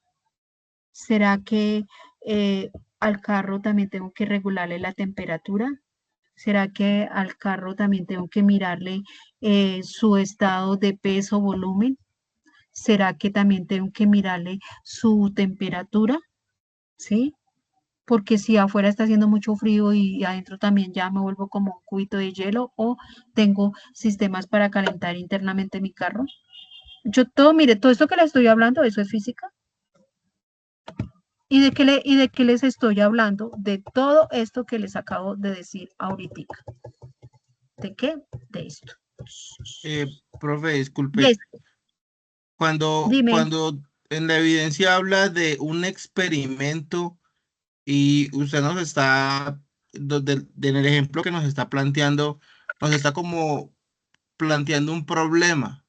¿Será que al carro también tengo que regularle la temperatura? ¿Será que al carro también tengo que mirarle su estado de peso, volumen? ¿Será que también tengo que mirarle su temperatura? ¿Sí? Porque si afuera está haciendo mucho frío y adentro también ya me vuelvo como un cubito de hielo, o tengo sistemas para calentar internamente mi carro. Yo todo, mire, todo esto que le estoy hablando, eso es física. ¿Y de qué les estoy hablando? De todo esto que les acabo de decir ahorita. ¿De qué? De esto. Profe, disculpe. De esto. Cuando Dime. en la evidencia habla de un experimento y usted nos está, en el ejemplo que nos está planteando, nos está como planteando un problema.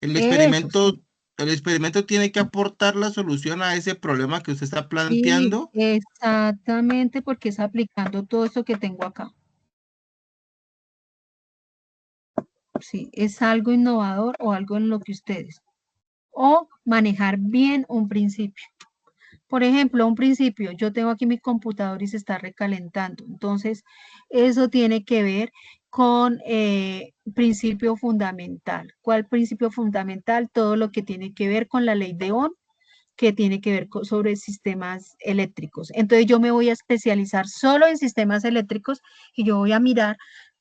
El Eso, experimento, sí. el experimento tiene que aportar la solución a ese problema que usted está Sí, planteando. exactamente, porque es aplicando todo esto que tengo acá. Sí, es algo innovador o algo en lo que ustedes. O manejar bien un principio. Por ejemplo, un principio, yo tengo aquí mi computador y se está recalentando. Entonces, eso tiene que ver con principio fundamental. ¿Cuál principio fundamental? Todo lo que tiene que ver con la ley de Ohm, que tiene que ver sobre sistemas eléctricos. Entonces, yo me voy a especializar solo en sistemas eléctricos y yo voy a mirar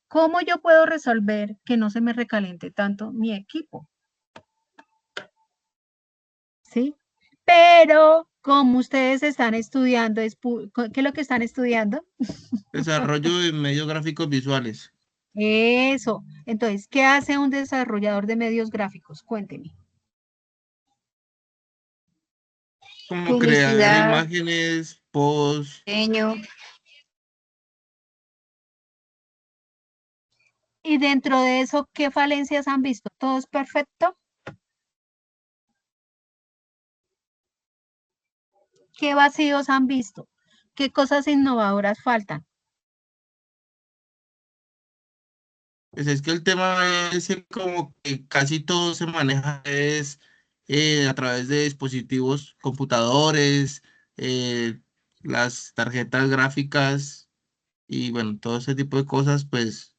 cómo yo puedo resolver que no se me recaliente tanto mi equipo. ¿Sí? Pero como ustedes están estudiando, ¿qué es lo que están estudiando? Desarrollo de medios gráficos visuales. Eso. Entonces, ¿qué hace un desarrollador de medios gráficos? Cuénteme. Como crear Publicidad, imágenes, posts. diseño. Y dentro de eso, ¿qué falencias han visto? ¿Todo es perfecto? ¿Qué vacíos han visto? ¿Qué cosas innovadoras faltan? Pues es que el tema es que como que casi todo se maneja es a través de dispositivos, computadores, eh, las tarjetas gráficas y bueno, todo ese tipo de cosas, pues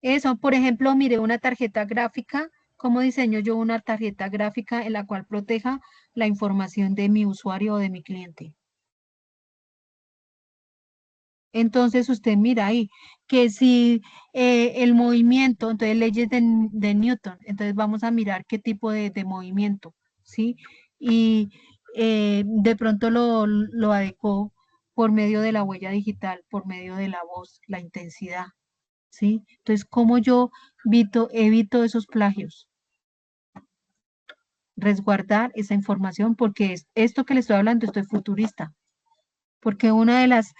Eso, por ejemplo, mire, una tarjeta gráfica ¿Cómo diseño yo una tarjeta gráfica en la cual proteja la información de mi usuario o de mi cliente? Entonces usted mira ahí que si el movimiento, entonces leyes de Newton, entonces vamos a mirar qué tipo de movimiento, ¿sí? Y de pronto lo adecuó por medio de la huella digital, por medio de la voz, la intensidad, ¿sí? Entonces, ¿cómo yo evito esos plagios? Resguardar esa información porque esto que le estoy hablando, esto es futurista, porque una de las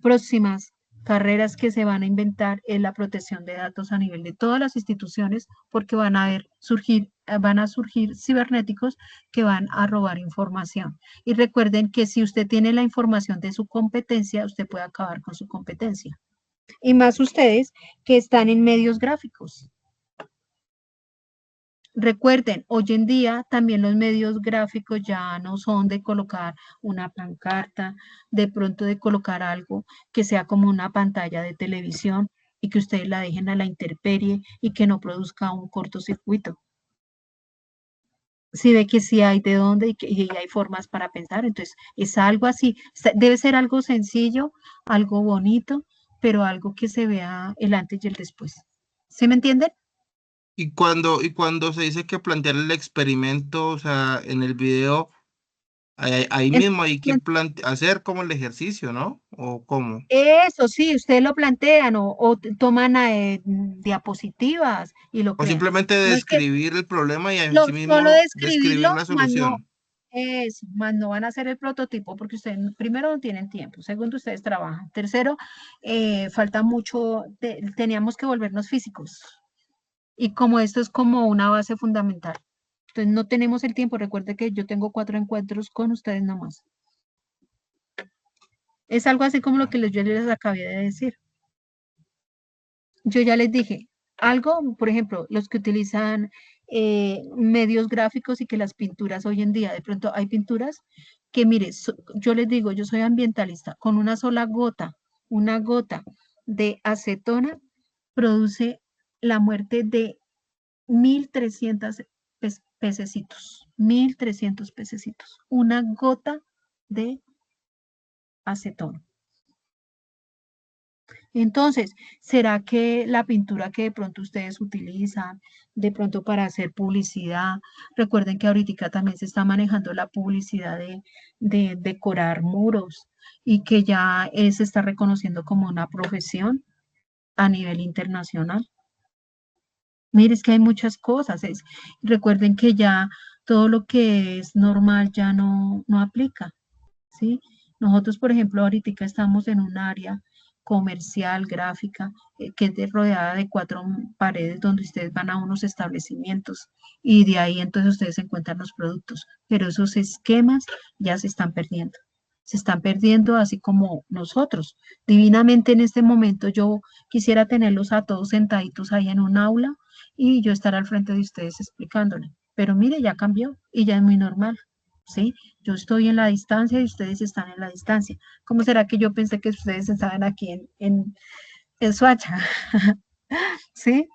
próximas carreras que se van a inventar es la protección de datos a nivel de todas las instituciones, porque van a surgir cibernéticos que van a robar información. Y recuerden que si usted tiene la información de su competencia, usted puede acabar con su competencia. Y más ustedes que están en medios gráficos. Recuerden, hoy en día también los medios gráficos ya no son de colocar una pancarta, de pronto de colocar algo que sea como una pantalla de televisión y que ustedes la dejen a la intemperie y que no produzca un cortocircuito. Si ve que sí hay de dónde y hay formas para pensar, entonces es algo así, debe ser algo sencillo, algo bonito, pero algo que se vea el antes y el después. ¿Sí me entienden? Y cuando se dice que plantear el experimento, o sea, en el video, ahí mismo hay que hacer como el ejercicio, ¿no? ¿O cómo? Eso sí, ustedes lo plantean o toman diapositivas y lo O crean. simplemente No es que describir el problema y así solo mismo describirlo, describir la solución. más no van a hacer el prototipo porque ustedes primero no tienen tiempo, segundo ustedes trabajan, tercero falta mucho, teníamos que volvernos físicos y como esto es como una base fundamental. Entonces no tenemos el tiempo, recuerde que yo tengo 4 encuentros con ustedes nomás. Es algo así como lo que yo les acabé de decir. Yo ya les dije, algo, por ejemplo, los que utilizan medios gráficos y que las pinturas hoy en día, de pronto hay pinturas que, mire, yo les digo, yo soy ambientalista, con una gota de acetona produce la muerte de 1.300 pececitos, 1.300 pececitos, una gota de acetona. Entonces, ¿será que la pintura que de pronto ustedes utilizan, de pronto para hacer publicidad, recuerden que ahorita también se está manejando la publicidad de decorar muros y que ya se está reconociendo como una profesión a nivel internacional? Mire, es que hay muchas cosas. Recuerden que ya todo lo que es normal ya no aplica, ¿sí? Nosotros, por ejemplo, ahorita estamos en un área comercial, gráfica, que es rodeada de 4 paredes donde ustedes van a unos establecimientos y de ahí entonces ustedes encuentran los productos, pero esos esquemas ya se están perdiendo. Se están perdiendo así como nosotros. Divinamente en este momento yo quisiera tenerlos a todos sentaditos ahí en un aula y yo estar al frente de ustedes explicándole. Pero mire, ya cambió y ya es muy normal, ¿sí? Yo estoy en la distancia y ustedes están en la distancia. ¿Cómo será que yo pensé que ustedes estaban aquí en Soacha? ¿Sí?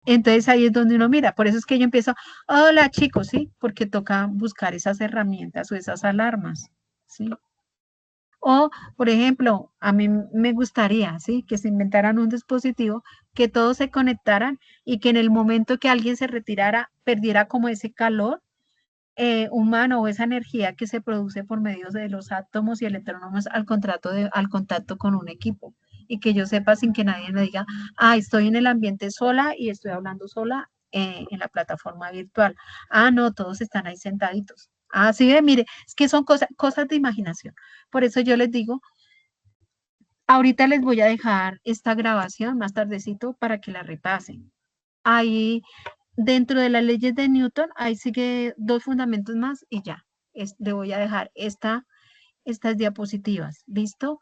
Entonces ahí es donde uno mira. Por eso es que yo empiezo, hola chicos, ¿sí? Porque toca buscar esas herramientas o esas alarmas, ¿sí? O, por ejemplo, a mí me gustaría, ¿sí? Que se inventaran un dispositivo que todos se conectaran y que en el momento que alguien se retirara, perdiera como ese calor humano o esa energía que se produce por medio de los átomos y electrones al contacto con un equipo. Y que yo sepa sin que nadie me diga, estoy en el ambiente sola y estoy hablando sola en la plataforma virtual. No, todos están ahí sentaditos. Sí, mire, es que son cosas de imaginación. Por eso yo les digo, ahorita les voy a dejar esta grabación más tardecito para que la repasen. Ahí dentro de las leyes de Newton, ahí sigue 2 fundamentos más y ya. Le voy a dejar estas diapositivas, ¿listo?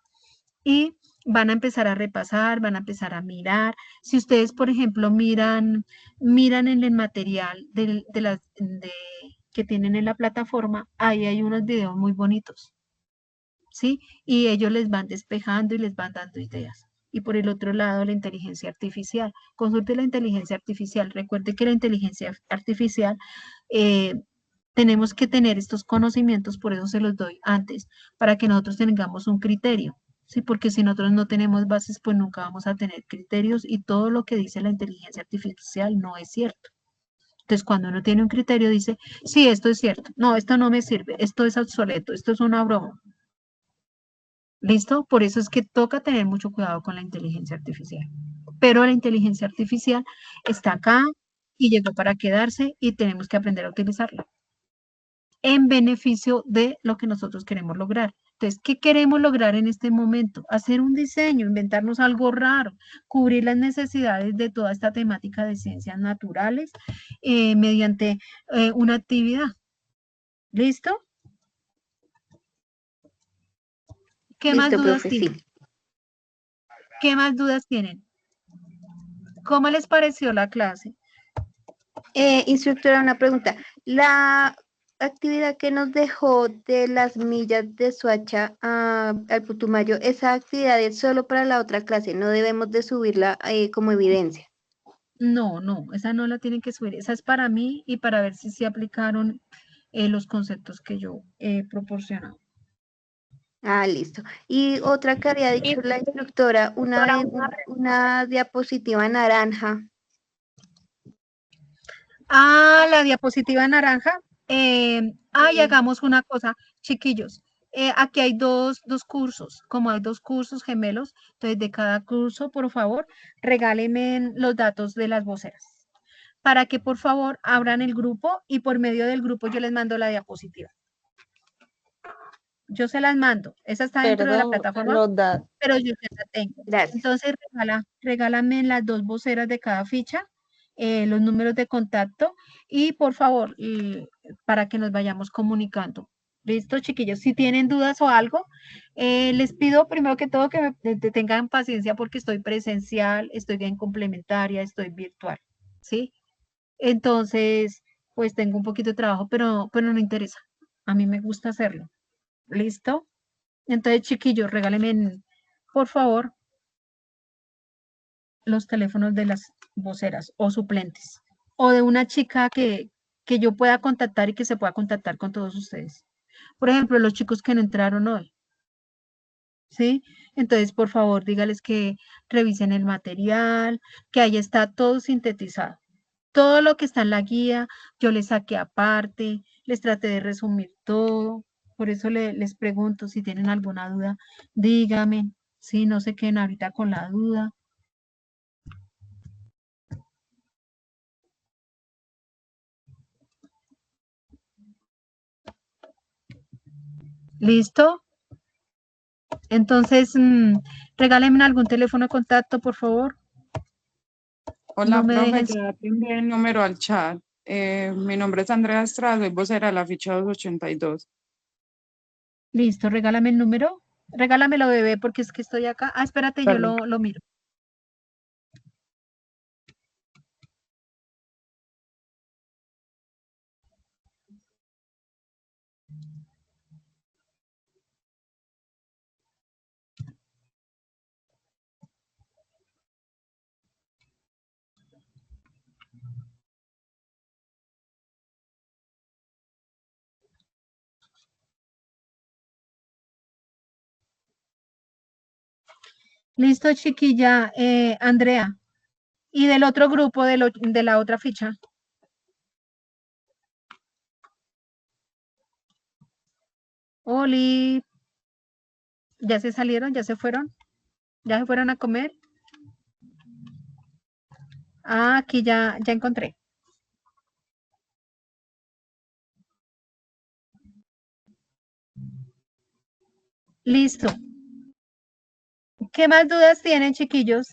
Y van a empezar a repasar, van a empezar a mirar. Si ustedes, por ejemplo, miran en el material que tienen en la plataforma, ahí hay unos videos muy bonitos, ¿sí? Y ellos les van despejando y les van dando ideas. y por el otro lado la inteligencia artificial. Consulte la inteligencia artificial. Recuerde que la inteligencia artificial tenemos que tener estos conocimientos, por eso se los doy antes, para que nosotros tengamos un criterio. Sí, porque si nosotros no tenemos bases, pues nunca vamos a tener criterios y todo lo que dice la inteligencia artificial no es cierto. Entonces, cuando uno tiene un criterio, dice, sí, esto es cierto, no, esto no me sirve, esto es obsoleto, esto es una broma. ¿Listo? Por eso es que toca tener mucho cuidado con la inteligencia artificial. Pero la inteligencia artificial está acá y llegó para quedarse y tenemos que aprender a utilizarla en beneficio de lo que nosotros queremos lograr. Entonces, ¿qué queremos lograr en este momento? Hacer un diseño, inventarnos algo raro, cubrir las necesidades de toda esta temática de ciencias naturales mediante una actividad. ¿Listo? ¿Qué más Listo, dudas profe, tienen? sí. ¿Qué más dudas tienen? ¿Cómo les pareció la clase? Instructora, una pregunta. La actividad que nos dejó de las millas de Soacha al Putumayo, esa actividad es solo para la otra clase, no debemos de subirla como evidencia. No, esa no la tienen que subir. Esa es para mí y para ver si se aplicaron los conceptos que yo he proporcionado. Ah, listo. Y otra que había dicho la instructora, una diapositiva naranja. Ah, la diapositiva naranja. Y hagamos una cosa, chiquillos. Aquí hay dos cursos, como hay dos cursos gemelos, entonces de cada curso, por favor, regálenme los datos de las voceras, para que por favor abran el grupo y por medio del grupo yo les mando la diapositiva. Yo se las mando, esa está dentro de la plataforma, pero yo ya la tengo. Gracias. Entonces, regálame las dos voceras de cada ficha, los números de contacto y por favor, para que nos vayamos comunicando. ¿Listo, chiquillos? Si tienen dudas o algo, les pido primero que todo que tengan paciencia porque estoy presencial, estoy bien complementaria, estoy virtual, ¿sí? Entonces, pues tengo un poquito de trabajo, pero no interesa. A mí me gusta hacerlo. ¿Listo? Entonces, chiquillos, regálenme, por favor, los teléfonos de las voceras o suplentes o de una chica que yo pueda contactar y que se pueda contactar con todos ustedes. Por ejemplo, los chicos que no entraron hoy. ¿Sí? Entonces, por favor, dígales que revisen el material, que ahí está todo sintetizado. Todo lo que está en la guía, yo les saqué aparte, les traté de resumir todo. Por eso les pregunto si tienen alguna duda, díganme, si no se queden ahorita con la duda. ¿Listo? Entonces, regálenme algún teléfono de contacto, por favor. Hola, No me profe, dejen- ya te envié el número al chat. Mi nombre es Andrea Estrada, soy vocera de la ficha 282. Listo, regálame el número. Regálamelo, bebé, porque es que estoy acá. Ah, espérate, yo lo miro. Listo, chiquilla, Andrea. Y del otro grupo, de la otra ficha. Oli. ¿Ya se salieron? ¿Ya se fueron? ¿Ya se fueron a comer? Ah, aquí ya encontré. Listo. ¿Qué más dudas tienen, chiquillos?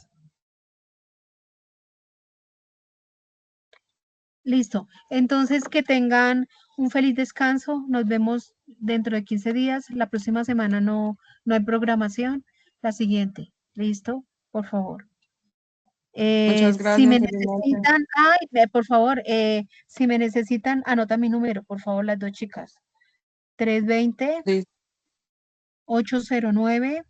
Listo. Entonces, que tengan un feliz descanso. Nos vemos dentro de 15 días. La próxima semana no hay programación. La siguiente. ¿Listo? Por favor. Muchas Si gracias. me feliz noche. necesitan, por favor, si me necesitan, anota mi número, por favor, las dos chicas. 320 Listo. 809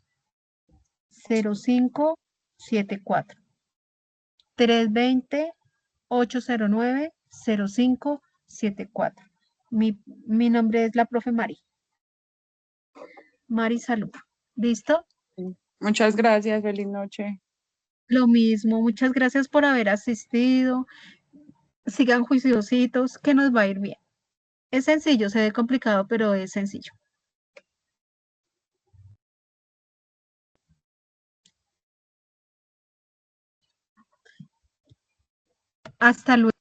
05 7574. 320-809-0574. Mi nombre es la profe Mari. Mari Salud. ¿Listo? Muchas gracias, feliz noche. Lo mismo, muchas gracias por haber asistido. Sigan juiciositos, que nos va a ir bien. Es sencillo, se ve complicado, pero es sencillo. Hasta luego.